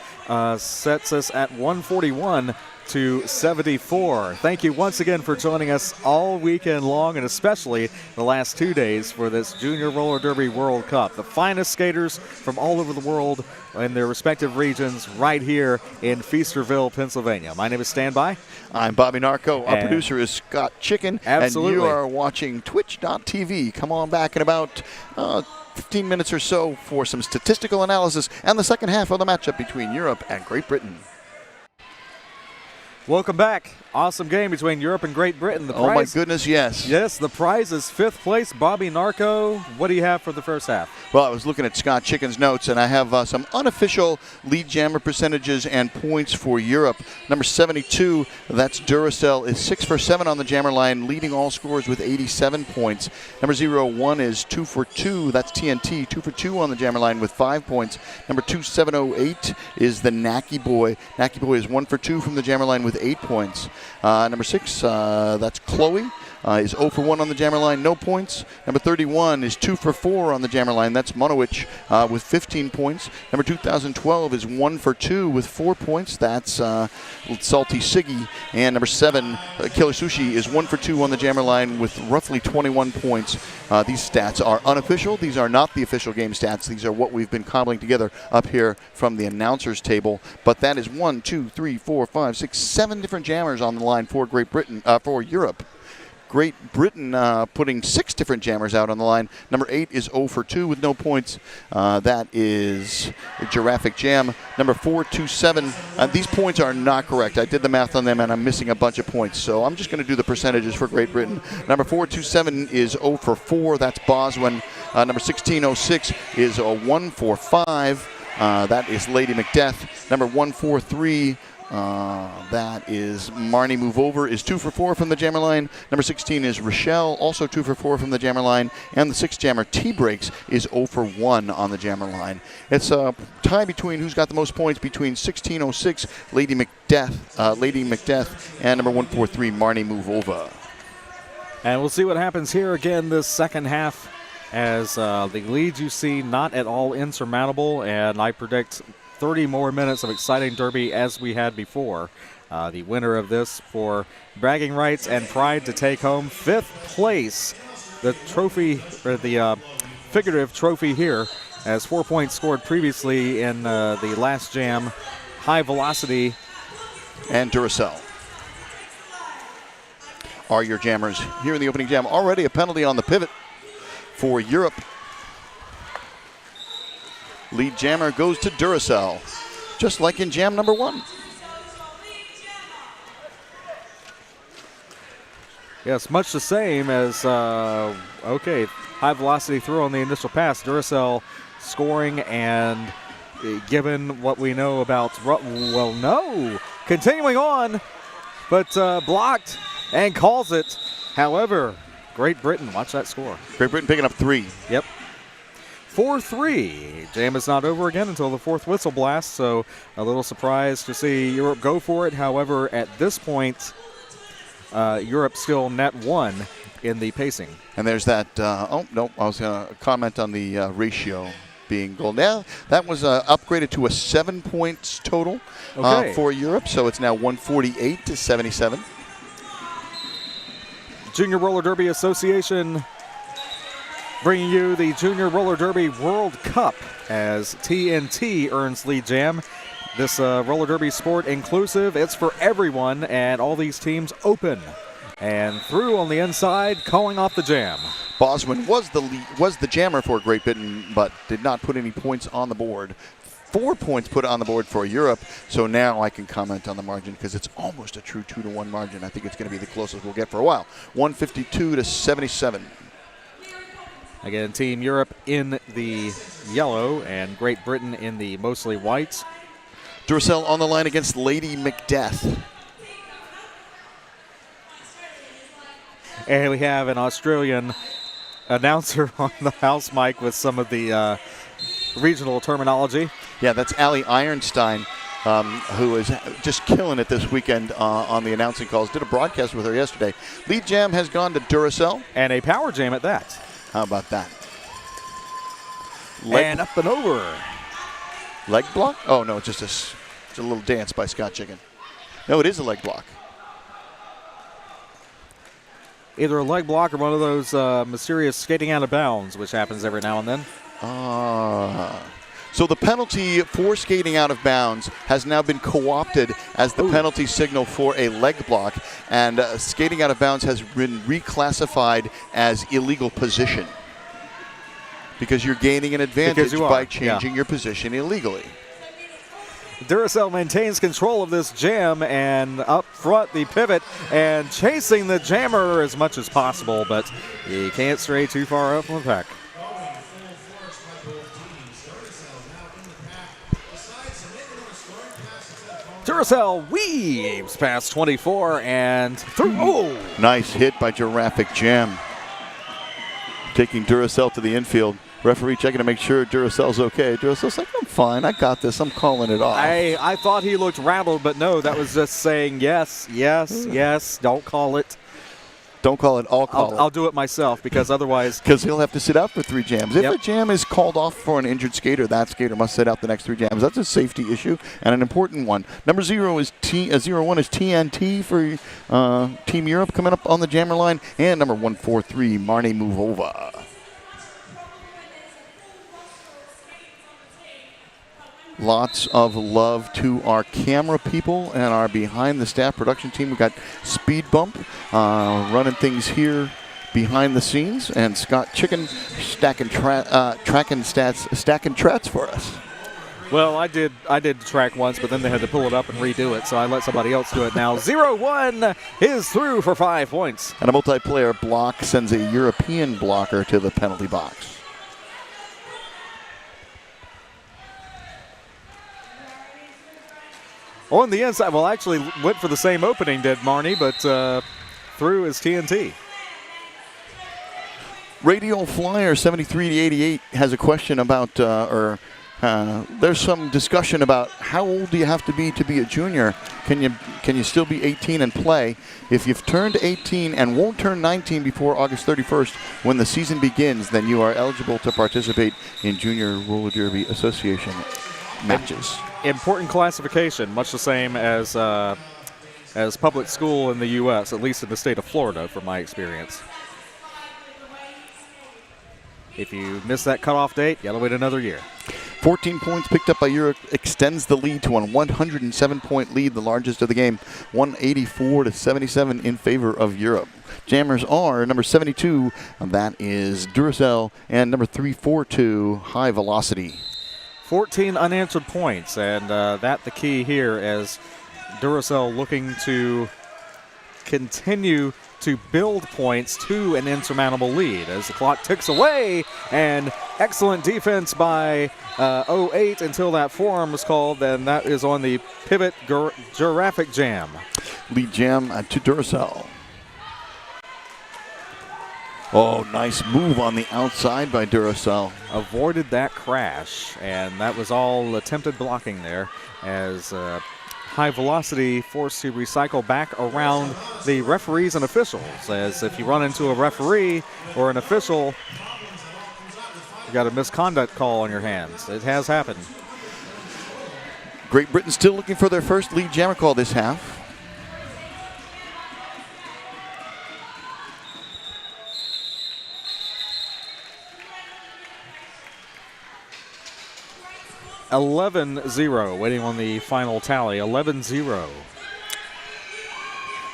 sets us at 141-74. Thank you once again for joining us all weekend long, and especially the last 2 days for this Junior Roller Derby World Cup. The finest skaters from all over the world in their respective regions right here in Feasterville, Pennsylvania. My name is Standby. I'm Bobby Narco. Our producer is Scott Chicken. Absolutely. And you are watching twitch.tv. Come on back in about 15 minutes or so for some statistical analysis and the second half of the matchup between Europe and Great Britain. Welcome back. Awesome game between Europe and Great Britain. The prize, oh my goodness, yes. Yes, the prize is 5th place. Bobby Narco, what do you have for the first half? Well, I was looking at Scott Chicken's notes, and I have some unofficial lead jammer percentages and points for Europe. Number 72, that's Duracell, is 6 for 7 on the jammer line, leading all scorers with 87 points. Number 01 is 2 for 2, that's TNT, 2 for 2 on the jammer line with 5 points. Number 2708 is the Nacky Boy. Nacky Boy is 1 for 2 from the jammer line with 8 points. Number 6, that's Chloe. is 0 for 1 on the jammer line, no points. Number 31 is 2 for 4 on the jammer line. That's Monowich with 15 points. Number 2012 is 1 for 2 with 4 points. That's Salty Siggy. And number 7, Killer Sushi, is 1 for 2 on the jammer line with roughly 21 points. These stats are unofficial. These are not the official game stats. These are what we've been cobbling together up here from the announcers table. But that is 1, 2, 3, 4, 5, 6, 7 different jammers on the line for Great Britain, for Europe. Great Britain putting 6 different jammers out on the line. Number 8 is 0 for 2 with no points. That is Giraffic Jam. Number 427. These points are not correct. I did the math on them, and I'm missing a bunch of points. So I'm just going to do the percentages for Great Britain. Number 427 is 0 for 4. That's Boswin. Number 1606 is a 1 for 5. That is Lady Macbeth. Number 143. That is Marnie Move Over, is 2 for 4 from the jammer line. Number 16 is Rochelle, also 2 for 4 from the jammer line. And the 6th jammer, T-Breaks, is 0 for 1 on the jammer line. It's a tie between who's got the most points between 1606, Lady Macbeth, and number 143, Marnie Move Over. And we'll see what happens here again this second half, as the leads you see not at all insurmountable, and I predict 30 more minutes of exciting derby as we had before. The winner of this for bragging rights and pride to take home 5th place. The trophy, or the figurative trophy here, as 4 points scored previously in the last jam. High Velocity and Duracell are your jammers here in the opening jam. Already a penalty on the pivot for Europe. Lead jammer goes to Duracell, just like in jam number 1. Yes, much the same as, okay, High Velocity throw on the initial pass. Duracell scoring, and given what we know about, well, no. Continuing on, but blocked and calls it. However, Great Britain, watch that score. Great Britain picking up 3. Yep. 4-3. Jam is not over again until the 4th whistle blast, so a little surprised to see Europe go for it. However, at this point, Europe still net 1 in the pacing. And there's that, oh, no, I was going to comment on the ratio being goal. Now, that was upgraded to a 7 points total for Europe, so it's now 148 to 77. Junior Roller Derby Association bringing you the Junior Roller Derby World Cup as TNT earns lead jam. This roller derby sport inclusive. It's for everyone, and all these teams open and through on the inside, calling off the jam. Boswin was the jammer for Great Britain, but did not put any points on the board. 4 points put on the board for Europe, so now I can comment on the margin because it's almost a true 2-1 margin. I think it's going to be the closest we'll get for a while. 152 to 77. Again, Team Europe in the yellow and Great Britain in the mostly whites. Duracell on the line against Lady Macbeth. And we have an Australian announcer on the house mic with some of the regional terminology. Yeah, that's Ali Ironstein, who is just killing it this weekend on the announcing calls. Did a broadcast with her yesterday. Lead jam has gone to Duracell. And a power jam at that. How about that? And up and over. Leg block? Oh, no, it's just a little dance by Scott Chicken. No, it is a leg block. Either a leg block or one of those mysterious skating out of bounds, which happens every now and then. So the penalty for skating out of bounds has now been co-opted as the penalty signal for a leg block, and skating out of bounds has been reclassified as illegal position because you're gaining an advantage by changing your position illegally. Duracell maintains control of this jam, and up front the pivot and chasing the jammer as much as possible, but he can't stray too far out from the pack. Duracell weaves past 24 and through. Oh! Nice hit by Giraffic Jam. Taking Duracell to the infield. Referee checking to make sure Duracell's okay. Duracell's like, I'm fine. I got this. I'm calling it off. I thought he looked rattled, but no, that was just saying yes, yes, yes. Don't call it. Don't call it. I'll call it. I'll do it myself because otherwise. Because he'll have to sit out for 3 jams. If Yep. a jam is called off for an injured skater, that skater must sit out the next 3 jams. That's a safety issue and an important one. Number 01 is TNT for Team Europe coming up on the jammer line. And number 143, Marnie Muvova. Lots of love to our camera people and our behind the staff production team. We've got Speed Bump running things here behind the scenes, and Scott Chicken stacking trats for us. Well, I did track once, but then they had to pull it up and redo it, so I let somebody else do it now. 0-1 is through for 5 points. And a multiplayer block sends a European blocker to the penalty box. On the inside, well, actually went for the same opening, did Marnie, but through is TNT. Radio Flyer 73-88 has a question about, there's some discussion about how old do you have to be a junior? Can you still be 18 and play? If you've turned 18 and won't turn 19 before August 31st when the season begins, then you are eligible to participate in Junior Roller Derby Association matches. Important classification, much the same as public school in the U.S., at least in the state of Florida, from my experience. If you miss that cutoff date, you got to wait another year. 14 points picked up by Europe extends the lead to a 107-point lead, the largest of the game, 184-77 in favor of Europe. Jammers are number 72, that is Duracell, and number 342, High Velocity. 14 unanswered points, and that the key here as Duracell looking to continue to build points to an insurmountable lead as the clock ticks away, and excellent defense by 08 until that forearm was called, and that is on the pivot giraffic jam. Lead jam to Duracell. Oh, nice move on the outside by Duracell. Avoided that crash, and that was all attempted blocking there as High Velocity forced to recycle back around the referees and officials, as if you run into a referee or an official, you got a misconduct call on your hands. It has happened. Great Britain still looking for their first lead jammer call this half. (11-0), waiting on the final tally. 11-0.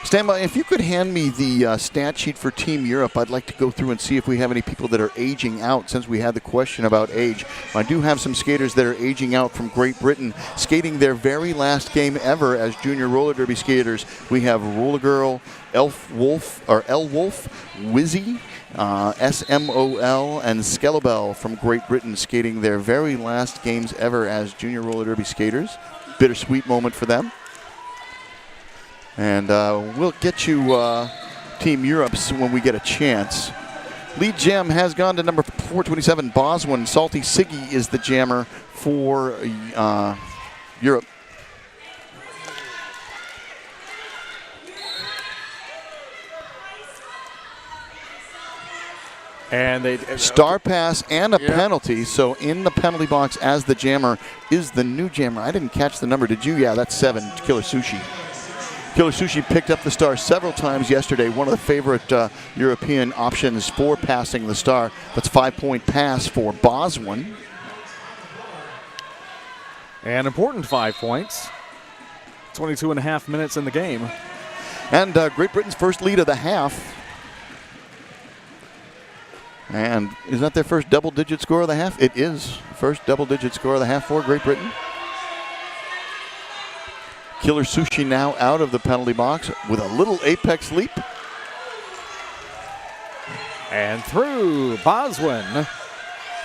Stand by. If you could hand me the stat sheet for Team Europe, I'd like to go through and see if we have any people that are aging out, since we had the question about age. I do have some skaters that are aging out from Great Britain, skating their very last game ever as junior roller derby skaters. We have Roller Girl, Elle Wolf, Wizzy, SMOL, and Skelebel from Great Britain skating their very last games ever as junior roller derby skaters. Bittersweet moment for them. And we'll get you Team Europe's when we get a chance. Lead jam has gone to number 427, Boswin. Salty Siggy is the jammer for Europe. And they star pass and a penalty. So in the penalty box as the jammer is the new jammer. I didn't catch the number. Did you? Yeah, that's 7. Killer Sushi. Killer Sushi picked up the star several times yesterday. One of the favorite European options for passing the star. That's 5-point pass for Boswin. An important 5 points. 22.5 minutes in the game. And Great Britain's first lead of the half. And is that their first double-digit score of the half? It is. First double-digit score of the half for Great Britain. Killer Sushi now out of the penalty box with a little apex leap. And through Boswin.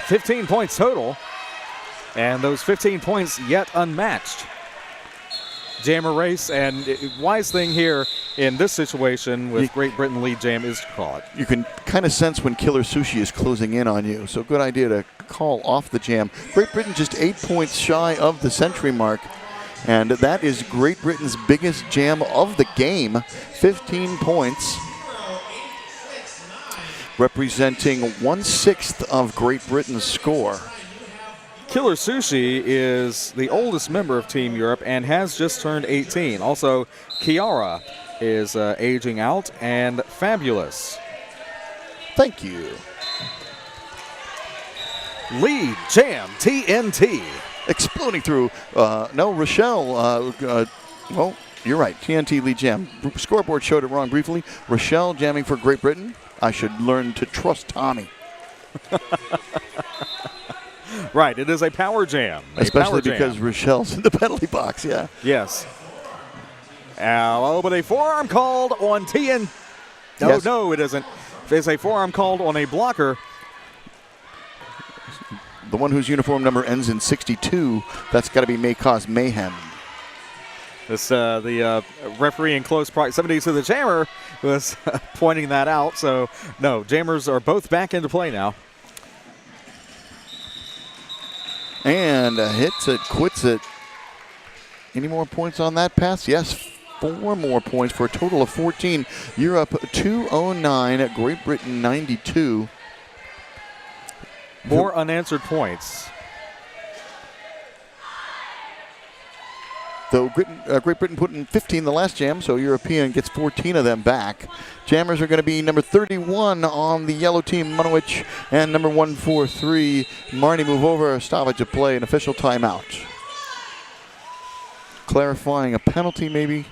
15 points total. And those 15 points yet unmatched. Jammer race, and wise thing here in this situation with Great Britain lead jam is to call it. You can kind of sense when Killer Sushi is closing in on you, so good idea to call off the jam. Great Britain just 8 points shy of the century mark, and that is Great Britain's biggest jam of the game, 15 points. representing 1/6 of Great Britain's score. Killer Sushi is the oldest member of Team Europe and has just turned 18. Also, Kiara is aging out, and Fabulous. Thank you. Lead Jam TNT. Exploding through. No, Rochelle. Well, you're right. TNT lead jam. Scoreboard showed it wrong briefly. Rochelle jamming for Great Britain. I should learn to trust Tommy. Right, it is a power jam. Especially because Rochelle's in the penalty box, yeah. Yes. But a forearm called on TN. No, Yes. no, it isn't. There's a forearm called on a blocker. The one whose uniform number ends in 62, that's got to be May Cause Mayhem. This the referee in close proximity to the jammer was pointing that out. So, no, jammers are both back into play now. And hits it, quits it. Any more points on that pass? Yes, 4 more points for a total of 14. Europe 209, Great Britain 92. More unanswered points. Though Great Britain put in 15 the last jam, so European gets 14 of them back. Jammers are going to be number 31 on the yellow team, Munowich, and number 143, Marnie move over, a stoppage of play, an official timeout. Clarifying a penalty maybe.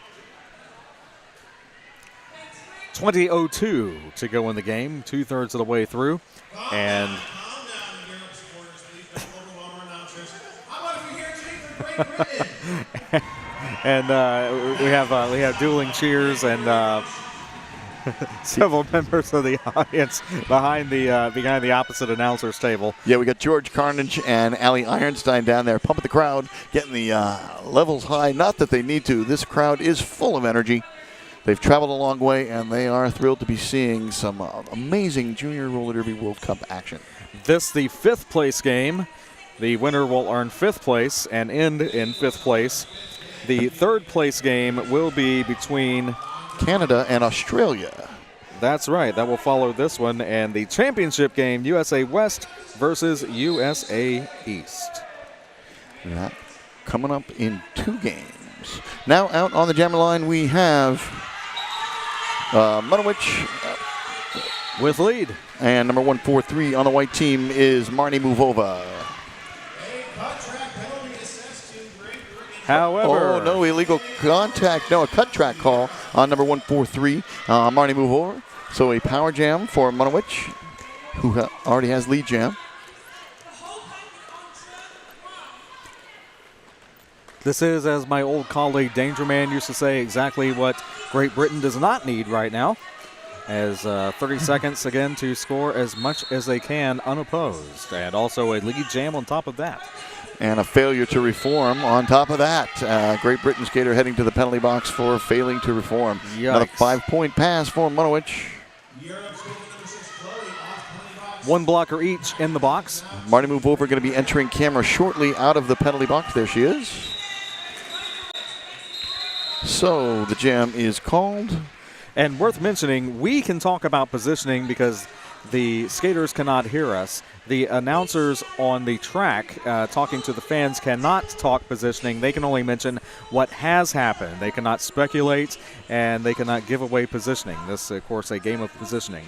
20:02 to go in the game, 2/3 of the way through. And and we have dueling cheers and several members of the audience behind the opposite announcer's table. Yeah, we got George Carnage and Allie Ironstein down there pumping the crowd, getting the levels high. Not that they need to. This crowd is full of energy. They've traveled a long way, and they are thrilled to be seeing some amazing Junior Roller Derby World Cup action. This the 5th place game. The winner will earn 5th place and end in 5th place. The 3rd place game will be between Canada and Australia. That's right. That will follow this one. And the championship game, USA West versus USA East. That coming up in 2 games. Now out on the jammer line we have Munowich with lead. And number 143 on the white team is Marnie Muvova. However, oh, no illegal contact. No, a cut track call on number 143, Marnie Muvova. So a power jam for Munowich, who already has lead jam. This is, as my old colleague Danger Man used to say, exactly what Great Britain does not need right now. As 30 seconds again to score as much as they can unopposed. And also a lead jam on top of that. And a failure to reform on top of that. Great Britain skater heading to the penalty box for failing to reform. Yikes. Another 5-point pass for Munowich. 1 blocker each in the box. Marnie Muvova going to be entering camera shortly out of the penalty box. There she is. So the jam is called. And worth mentioning, we can talk about positioning because the skaters cannot hear us. The announcers on the track talking to the fans cannot talk positioning. They can only mention what has happened. They cannot speculate, and they cannot give away positioning. This, of course, a game of positioning.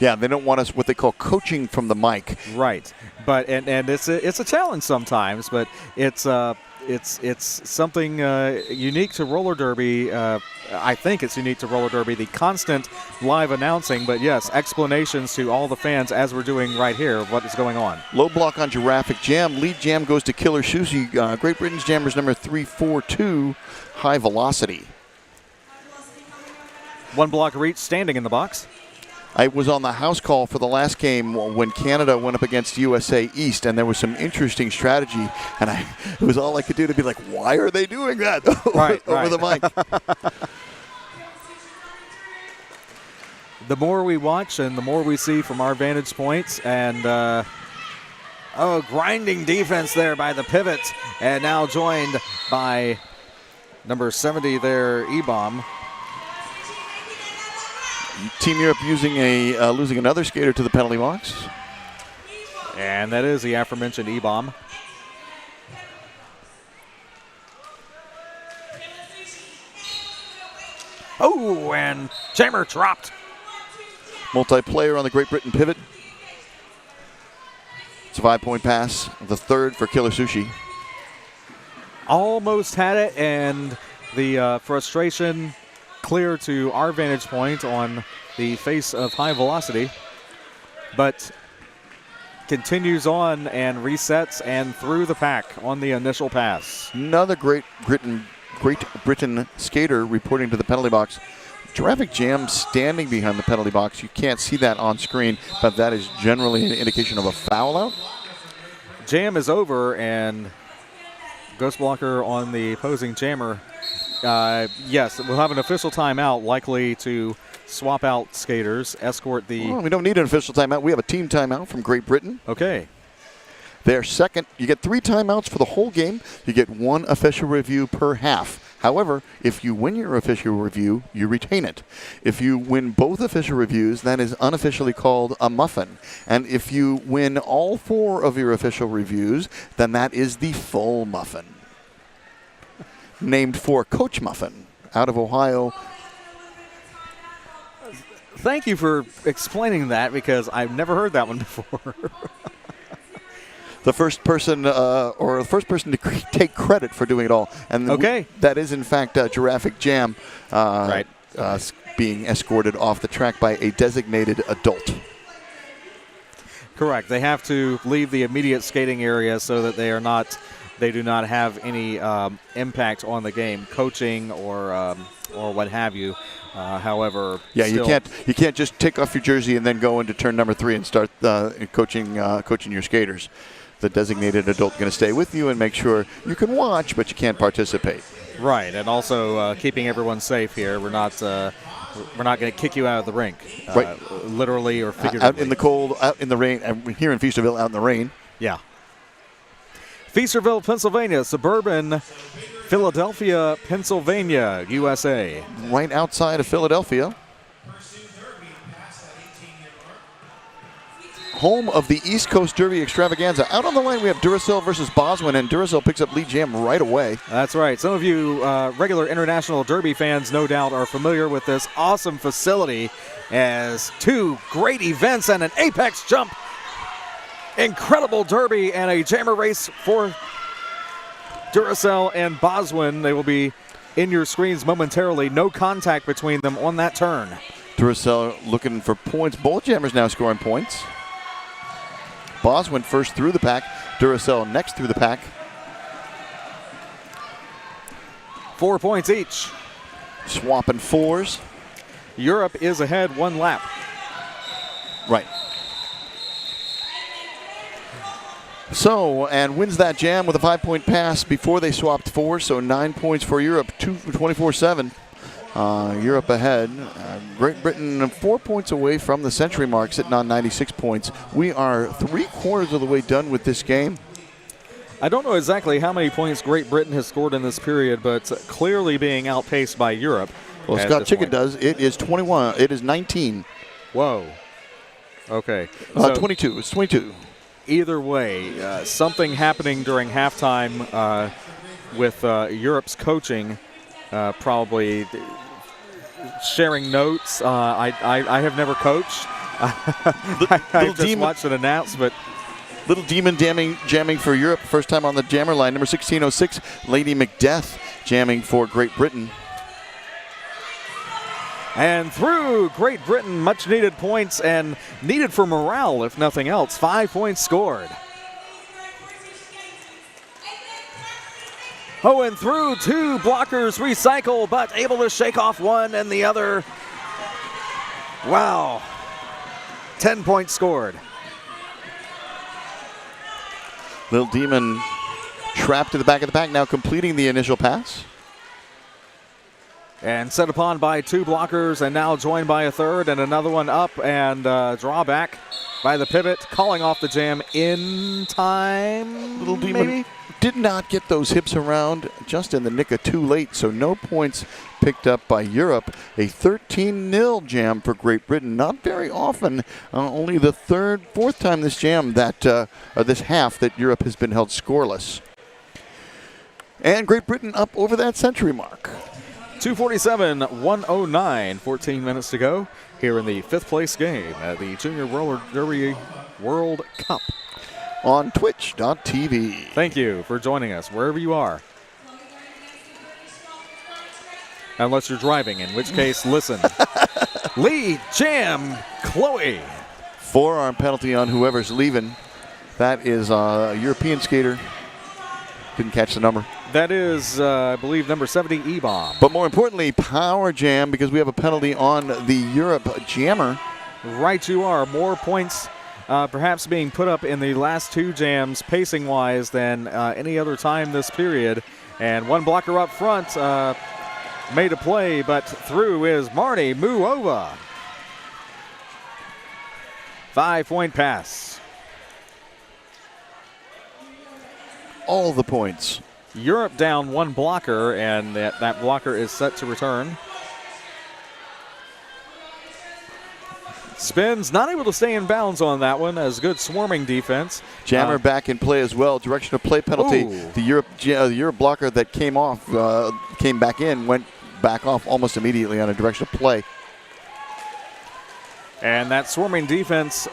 Yeah, they don't want us what they call coaching from the mic. Right, but and it's a challenge sometimes, but it's something unique to roller derby. I think it's unique to roller derby, the constant live announcing, but yes, explanations to all the fans as we're doing right here of what is going on. Low block on Giraffic Jam. Lead jam goes to Killer Sushi. Great Britain's jammers number 342, High Velocity. 1 blocker each standing in the box. I was on the house call for the last game when Canada went up against USA East, and there was some interesting strategy, and it was all I could do to be like, why are they doing that over the mic? The more we watch and the more we see from our vantage points, and grinding defense there by the pivot, and now joined by number 70 there, E-Bomb. Team Europe losing another skater to the penalty box. And that is the aforementioned E-bomb. Oh, and Jammer dropped. Multiplayer on the Great Britain pivot. It's a 5-point pass, the third for Killer Sushi. Almost had it, and the frustration clear to our vantage point on the face of high velocity, but continues on and resets and through the pack on the initial pass. Another Great Britain skater reporting to the penalty box. Traffic jam standing behind the penalty box. You can't see that on screen, but that is generally an indication of a foul out. Jam is over, and Ghost Blocker on the opposing jammer. Yes, we'll have an official timeout, likely to swap out skaters, escort the... Well, we don't need an official timeout. We have a team timeout from Great Britain. Okay. They're second. You get 3 timeouts for the whole game. You get 1 official review per half. However, if you win your official review, you retain it. If you win both official reviews, that is unofficially called a muffin. And if you win all 4 of your official reviews, then that is the full muffin. Named for Coach Muffin out of Ohio. Thank you for explaining that, because I've never heard that one before. The first person to take credit for doing it all. And okay. That is, in fact, Giraffic Jam right. Being escorted off the track by a designated adult. Correct. They have to leave the immediate skating area so that they do not have any impact on the game, coaching or what have you. However, yeah, you can't just take off your jersey and then go into turn number 3 and start coaching your skaters. The designated adult going to stay with you and make sure you can watch, but you can't participate. Right, and also keeping everyone safe here. We're not going to kick you out of the rink, right. Literally or figuratively. Out in the cold, out in the rain. Here in Feasterville, out in the rain. Yeah. Feasterville, Pennsylvania, suburban Philadelphia, Pennsylvania, USA. Right outside of Philadelphia. Home of the East Coast Derby Extravaganza. Out on the line, we have Duracell versus Boswin, and Duracell picks up lead jam right away. That's right. Some of you regular International Derby fans, no doubt, are familiar with this awesome facility, as 2 great events and an apex jump. Incredible Derby and a jammer race for Duracell and Boswin. They will be in your screens momentarily. No contact between them on that turn. Duracell looking for points. Both jammers now scoring points. Boswin first through the pack. Duracell next through the pack. 4 points each. Swapping 4s. Europe is ahead 1 lap. Right. So, and wins that jam with a 5-point pass before they swapped 4, so 9 points for Europe, 24-7. Europe ahead. Great Britain 4 points away from the century mark, sitting on 96 points. We are 3/4 of the way done with this game. I don't know exactly how many points Great Britain has scored in this period, but clearly being outpaced by Europe. Well, Scott Chicken does. It is 21. It is 19. Whoa. Okay. 22. It's 22. Either way, something happening during halftime with Europe's coaching, probably sharing notes. I have never coached. I just watched it announced, but Little Demon jamming for Europe. First time on the jammer line. Number 1606, Lady Macbeth jamming for Great Britain. And through Great Britain, much needed points and needed for morale, if nothing else. 5 points scored. Oh, and through 2 blockers recycle, but able to shake off one and the other. Wow. 10 points scored. Little Demon trapped to the back of the pack, now completing the initial pass. And set upon by 2 blockers, and now joined by a third, and another one up, and drawback by the pivot, calling off the jam in time. Little Demon maybe? did not get those hips around just in the nick of too late, so no points picked up by Europe. A 13-0 jam for Great Britain. Not very often, only the fourth time this jam that, this half that Europe has been held scoreless. And Great Britain up over that century mark. 2:47-109, 14 minutes to go here in the 5th place game at the Junior Roller Derby World Cup. On twitch.tv. Thank you for joining us wherever you are. Unless you're driving, in which case, listen. Lead, jam, Chloe. Forearm penalty on whoever's leaving. That is a European skater. Didn't catch the number. That is, I believe, number 70, E-Bomb. But more importantly, power jam, because we have a penalty on the Europe jammer. Right you are. More points perhaps being put up in the last 2 jams pacing-wise than any other time this period. And one blocker up front made a play, but through is Marnie Muova. 5-point pass. All the points. Europe down 1 blocker, and that blocker is set to return. Spins, not able to stay in bounds on that one, as good swarming defense. Jammer back in play as well. Direction of play penalty. Ooh. The Europe blocker that came off, came back in, went back off almost immediately on a direction of play. And that swarming defense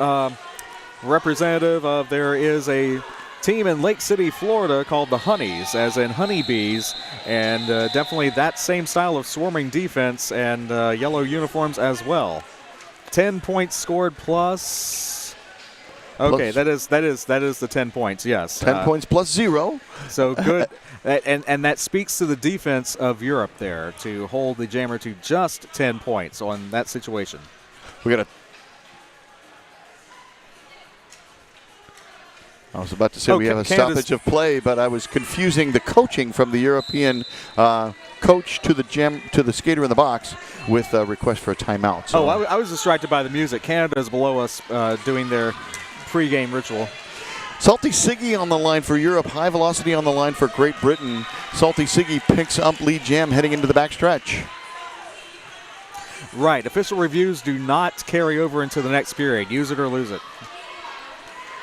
representative of, there is a team in Lake City, Florida called the Honeys, as in honeybees, and definitely that same style of swarming defense and yellow uniforms as well. 10 points scored plus. Okay, plus. that is the 10 points. Yes, 10 points plus 0. So good, and that speaks to the defense of Europe there to hold the jammer to just 10 points on that situation. We got a. I was about to say we have a stoppage of play, but I was confusing the coaching from the European coach to the skater in the box with a request for a timeout. So. I was distracted by the music. Canada is below us doing their pregame ritual. Salty Siggy on the line for Europe. High Velocity on the line for Great Britain. Salty Siggy picks up lead jam heading into the backstretch. Right. Official reviews do not carry over into the next period. Use it or lose it.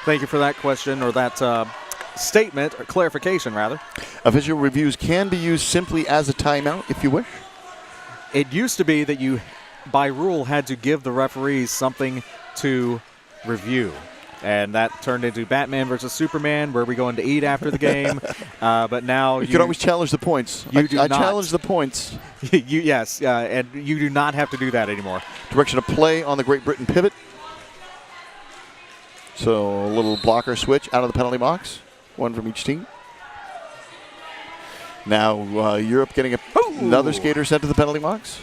Thank you for that question, or that statement, or clarification, rather. Official reviews can be used simply as a timeout, if you wish. It used to be that you, by rule, had to give the referees something to review. And that turned into Batman versus Superman, where we go in to eat after the game. But now you can always challenge the points. I challenge the points. Yes, and you do not have to do that anymore. Direction of play on the Great Britain pivot. So a little blocker switch out of the penalty box. One from each team. Now Europe getting another skater sent to the penalty box.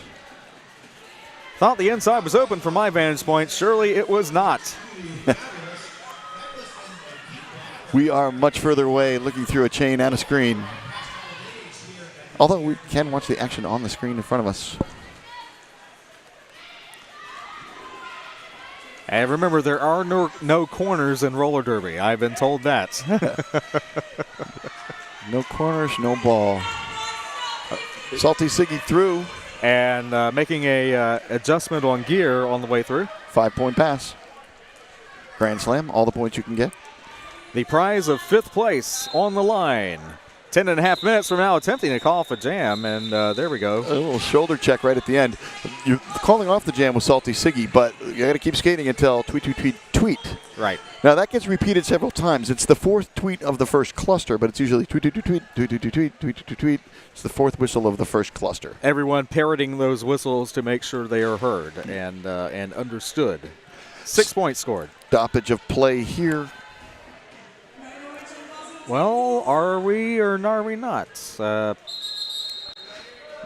Thought the inside was open from my vantage point. Surely it was not. We are much further away, looking through a chain and a screen. Although we can watch the action on the screen in front of us. And remember, there are no corners in roller derby. I've been told that. No corners, no ball. Salty Siggy through. And making a adjustment on gear on the way through. 5-point pass. Grand slam, all the points you can get. The prize of 5th place on the line. 10.5 minutes from now, attempting to call off a jam, and there we go. A little shoulder check right at the end. You're calling off the jam with Salty Siggy, but you got to keep skating until tweet, tweet, tweet, tweet. Right. Now that gets repeated several times. It's the 4th tweet of the first cluster, but it's usually tweet, tweet, tweet, tweet, tweet, tweet, tweet, tweet, tweet, tweet. It's the 4th whistle of the first cluster. Everyone parroting those whistles to make sure they are heard and understood. 6 points scored. Stoppage of play here. Well, are we or are we not?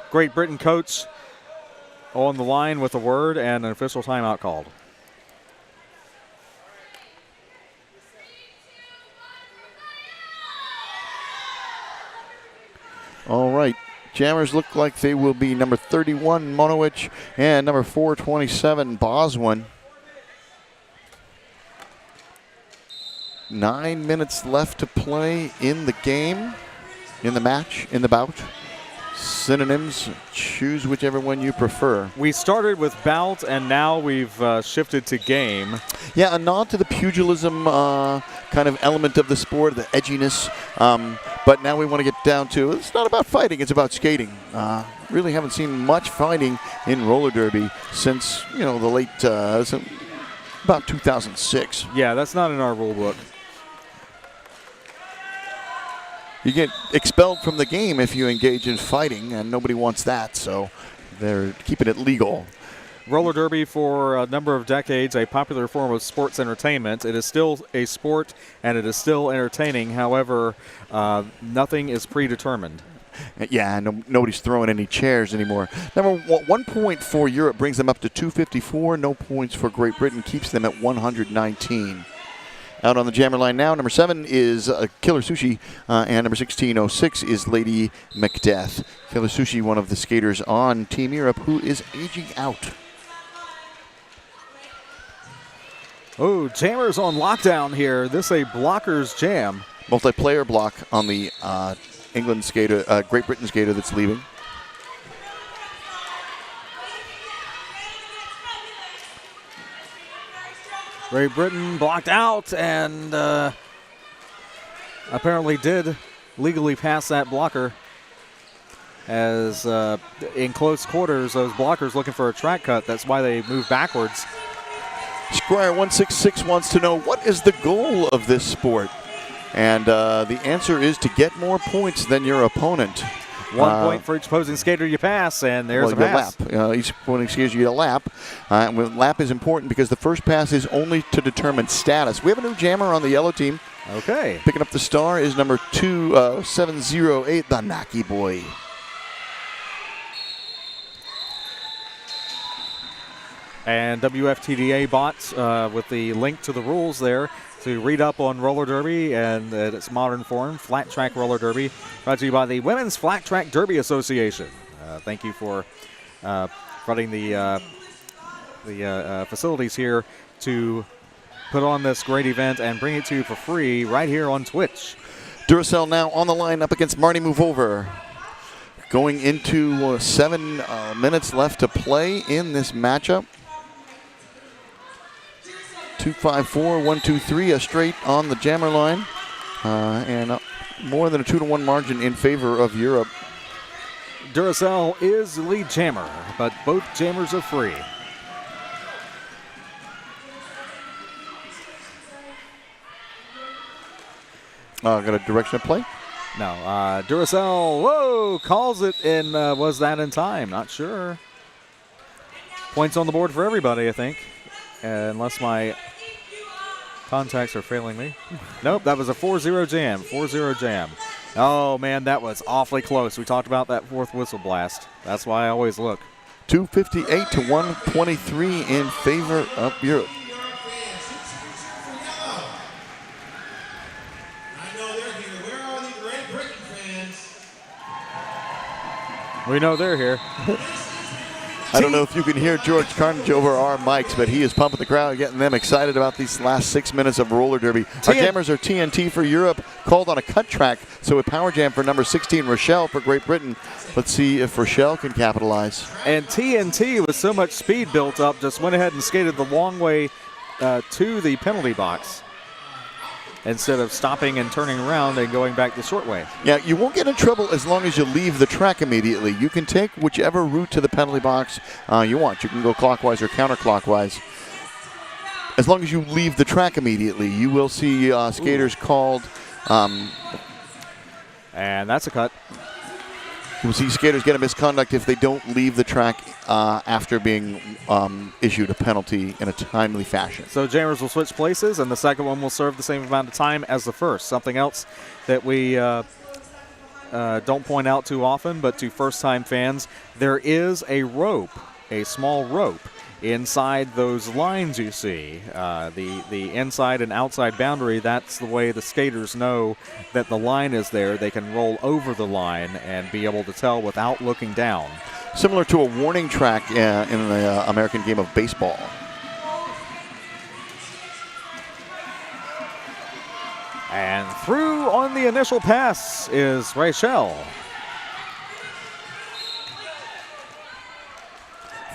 Great Britain coach on the line with a word and an official timeout called. All right. Jammers look like they will be number 31, Monowich, and number 427, Boswin. 9 minutes left to play in the game, in the match, in the bout. Synonyms, choose whichever one you prefer. We started with bout, and now we've shifted to game. Yeah, a nod to the pugilism kind of element of the sport, the edginess. But now we want to get down to, it's not about fighting, it's about skating. Really haven't seen much fighting in roller derby since, the late, about 2006. Yeah, that's not in our rule book. You get expelled from the game if you engage in fighting, and nobody wants that, so they're keeping it legal. Roller derby for a number of decades, a popular form of sports entertainment. It is still a sport, and it is still entertaining. However, nothing is predetermined. Yeah, nobody's throwing any chairs anymore. Number 1 point for Europe brings them up to 254. No points for Great Britain, keeps them at 119. Out on the jammer line now, number 7 is Killer Sushi, and number 1606 is Lady Macbeth. Killer Sushi, one of the skaters on Team Europe, who is aging out. Oh, jammers on lockdown here. This a blockers jam. Multiplayer block on the England skater, Great Britain skater that's leaving. Great Britain blocked out and apparently did legally pass that blocker, as in close quarters, those blockers looking for a track cut. That's why they move backwards. Squire 166 wants to know, what is the goal of this sport? And the answer is to get more points than your opponent. 1 point for each opposing skater you pass, and there's a pass. Lap. Each opposing skater you get a lap. Lap is important because the first pass is only to determine status. We have a new jammer on the yellow team. Okay. Picking up the star is number 2708, the Naki Boy. And WFTDA bots with the link to the rules there to read up on roller derby and its modern form, flat track roller derby, brought to you by the Women's Flat Track Derby Association. Thank you for running the facilities here to put on this great event and bring it to you for free right here on Twitch. Duracell now on the line up against Marty Moveover. Going into 7 minutes left to play in this matchup. 2-5-4, 1-2-3, a straight on the jammer line, and more than a 2-1 margin in favor of Europe. Duracell is the lead jammer, but both jammers are free. Got a direction of play? No, Duracell, whoa, calls it, and was that in time? Not sure. Points on the board for everybody, I think, unless my contacts are failing me. Nope, that was a 4-0 jam, 4-0 jam. Oh, man, that was awfully close. We talked about that fourth whistle blast. That's why I always look. 258 to 123 in favor of Europe. We know they're here. I don't know if you can hear George Carnage over our mics, but he is pumping the crowd, getting them excited about these last 6 minutes of roller derby. Our jammers are TNT for Europe, called on a cut track, so a power jam for number 16, Rochelle, for Great Britain. Let's see if Rochelle can capitalize. And TNT, with so much speed built up, just went ahead and skated the long way to the penalty box, instead of stopping and turning around and going back the short way. Yeah, you won't get in trouble as long as you leave the track immediately. You can take whichever route to the penalty box you want. You can go clockwise or counterclockwise. As long as you leave the track immediately, you will see skaters called. And that's a cut. You will see skaters get a misconduct if they don't leave the track after being issued a penalty in a timely fashion. So jammers will switch places, and the second one will serve the same amount of time as the first. Something else that we don't point out too often, but to first-time fans, there is a rope, a small rope, inside those lines you see. The inside and outside boundary, that's the way the skaters know that the line is there. They can roll over the line and be able to tell without looking down. Similar to a warning track in the American game of baseball. the initial pass is Rachel.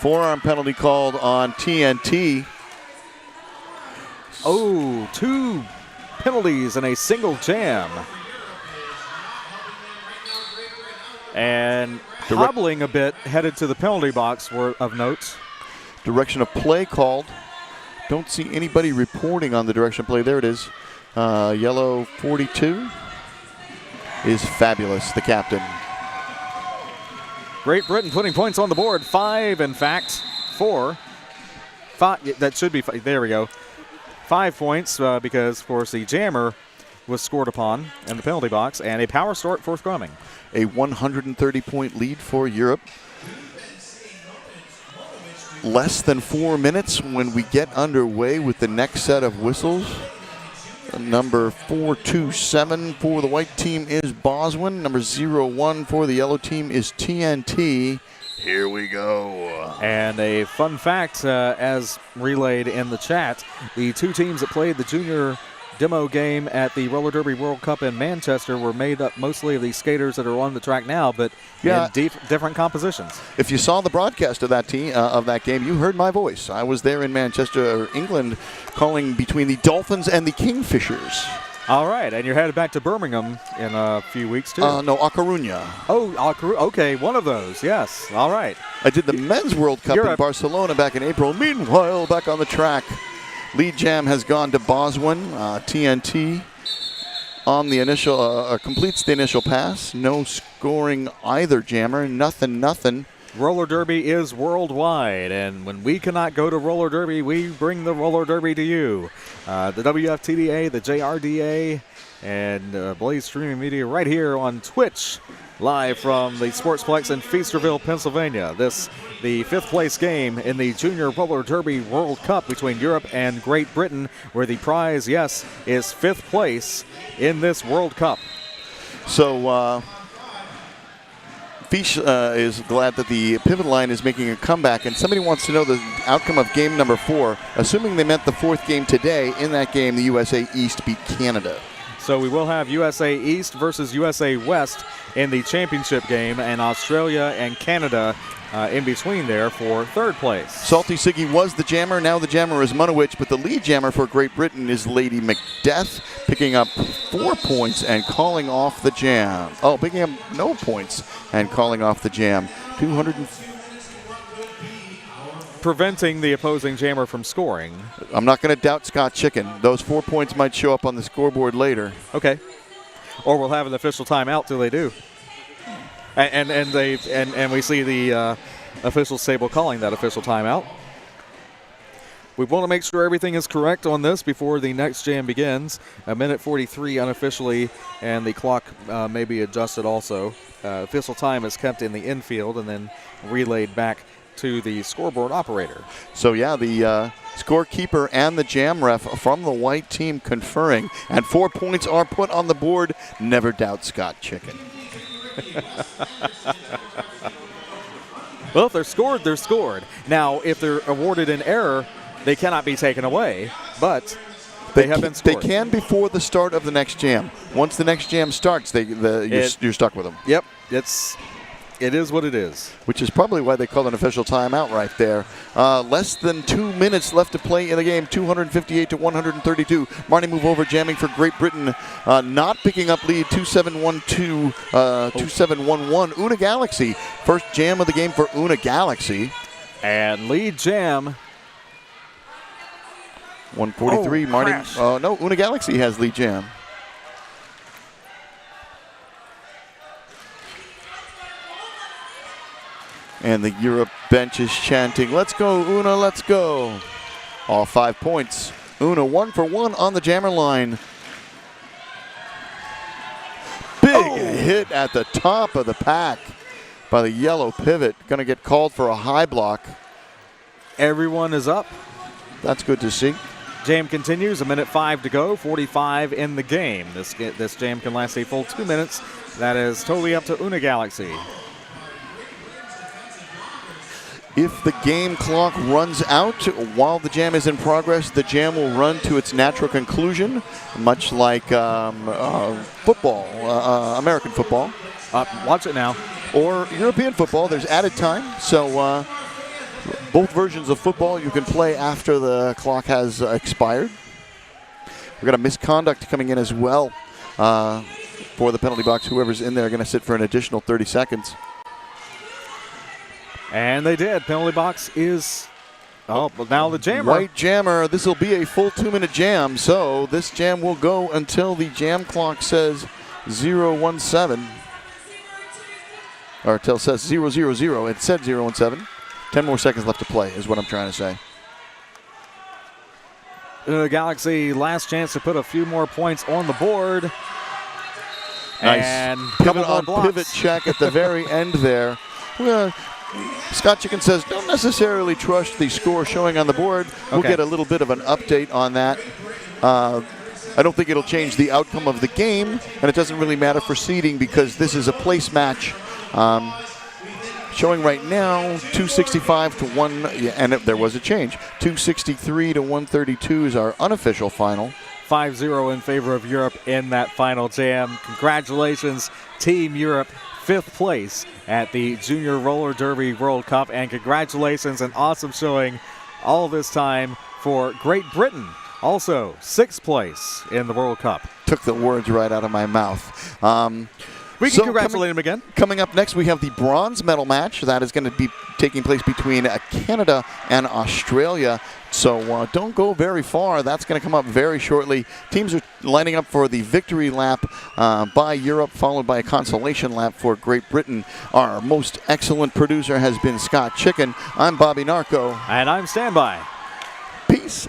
Forearm penalty called on TNT. Oh, 2 penalties and a single jam. And hobbling a bit, headed to the penalty box were of note. Direction of play called. Don't see anybody reporting on the direction of play. There it is. Yellow 42 is Fabulous, the captain. Great Britain putting points on the board. 5, in fact. 4. 5, that should be 5. There we go. 5 points because, of course, the jammer was scored upon in the penalty box, and a power start forthcoming. A 130-point lead for Europe. Less than 4 minutes when we get underway with the next set of whistles. Number 427 for the white team is Boswin. Number 01 for the yellow team is TNT. Here we go. And a fun fact, as relayed in the chat, the 2 teams that played the junior demo game at the Roller Derby World Cup in Manchester were made up mostly of the skaters that are on the track now, but in different compositions. If you saw the broadcast of that game, you heard my voice. I was there in Manchester, England, calling between the Dolphins and the Kingfishers. All right, and you're headed back to Birmingham in a few weeks, too? No, A Coruña. Oh, okay, one of those, yes. All right. I did the Men's World Cup in Barcelona back in April. Meanwhile, back on the track, lead jam has gone to Boswin. TNT on the initial completes the initial pass. No scoring either jammer. Nothing. Roller Derby is worldwide, and when we cannot go to Roller Derby, we bring the Roller Derby to you. The WFTDA, the JRDA, and Blaze Streaming Media right here on Twitch, live from the Sportsplex in Feasterville, Pennsylvania. This the 5th place game in the Junior Roller Derby World Cup between Europe and Great Britain, where the prize, yes, is 5th place in this World Cup. So, Fish is glad that the pivot line is making a comeback, and somebody wants to know the outcome of game number 4. Assuming they meant the 4th game today, in that game, the USA East beat Canada. So we will have USA East versus USA West in the championship game, and Australia and Canada in between there for 3rd place. Salty Siggy was the jammer. Now the jammer is Munowich, but the lead jammer for Great Britain is Lady Macbeth, picking up 4 points and calling off the jam. Oh, picking up no points and calling off the jam. Preventing the opposing jammer from scoring. I'm not going to doubt Scott Chicken. Those 4 points might show up on the scoreboard later. Okay. Or we'll have an official timeout till they do. And we see the officials table calling that official timeout. We want to make sure everything is correct on this before the next jam begins. 1:43 unofficially, and the clock may be adjusted also. Official time is kept in the infield and then relayed back to the scoreboard operator. So yeah, the scorekeeper and the jam ref from the white team conferring, and 4 points are put on the board. Never doubt Scott Chicken. Well, if they're scored, they're scored. Now, if they're awarded an error, they cannot be taken away, but they have been scored. They can before the start of the next jam. Once the next jam starts, you're stuck with them. Yep, it is what it is. Which is probably why they called an official timeout right there. Less than 2 minutes left to play in the game, 258 to 132. Marnie move over, jamming for Great Britain, not picking up lead, 2712, 2711. Una Galaxy, first jam of the game for Una Galaxy. And lead jam. 143, Marnie. No, Una Galaxy has lead jam. And the Europe bench is chanting, "Let's go, Una, let's go." All 5 points. Una 1 for 1 on the jammer line. Big hit at the top of the pack by the yellow pivot. Going to get called for a high block. Everyone is up. That's good to see. Jam continues, 1:05 to go, 45 in the game. This jam can last a full 2 minutes. That is totally up to Una Galaxy. If the game clock runs out while the jam is in progress, the jam will run to its natural conclusion, much like football, American football. Watch it now. Or European football. There's added time. So both versions of football you can play after the clock has expired. We've got a misconduct coming in as well for the penalty box. Whoever's in there are going to sit for an additional 30 seconds. And they did. Penalty box is, but now the jammer. White jammer. This will be a full 2-minute jam. So this jam will go until the jam clock says 017. Or until it says 000. It said 017. 10 more seconds left to play is what I'm trying to say. Galaxy last chance to put a few more points on the board. Nice. And pivot on pivot check at the very end there. Scott Chicken says don't necessarily trust the score showing on the board. We'll get a little bit of an update on that. I don't think it'll change the outcome of the game, and it doesn't really matter for seeding because this is a place match. Showing right now 265 to 1, and there was a change. 263 to 132 is our unofficial final. 5-0 in favor of Europe in that final jam. Congratulations, Team Europe, 5th place at the Junior Roller Derby World Cup, and congratulations, an awesome showing all this time for Great Britain, also 6th place in the World Cup. Took the words right out of my mouth. We can congratulate him again. Coming up next, we have the bronze medal match. That is going to be taking place between Canada and Australia. So don't go very far. That's going to come up very shortly. Teams are lining up for the victory lap by Europe, followed by a consolation lap for Great Britain. Our most excellent producer has been Scott Chicken. I'm Bobby Narco. And I'm Standby. Peace.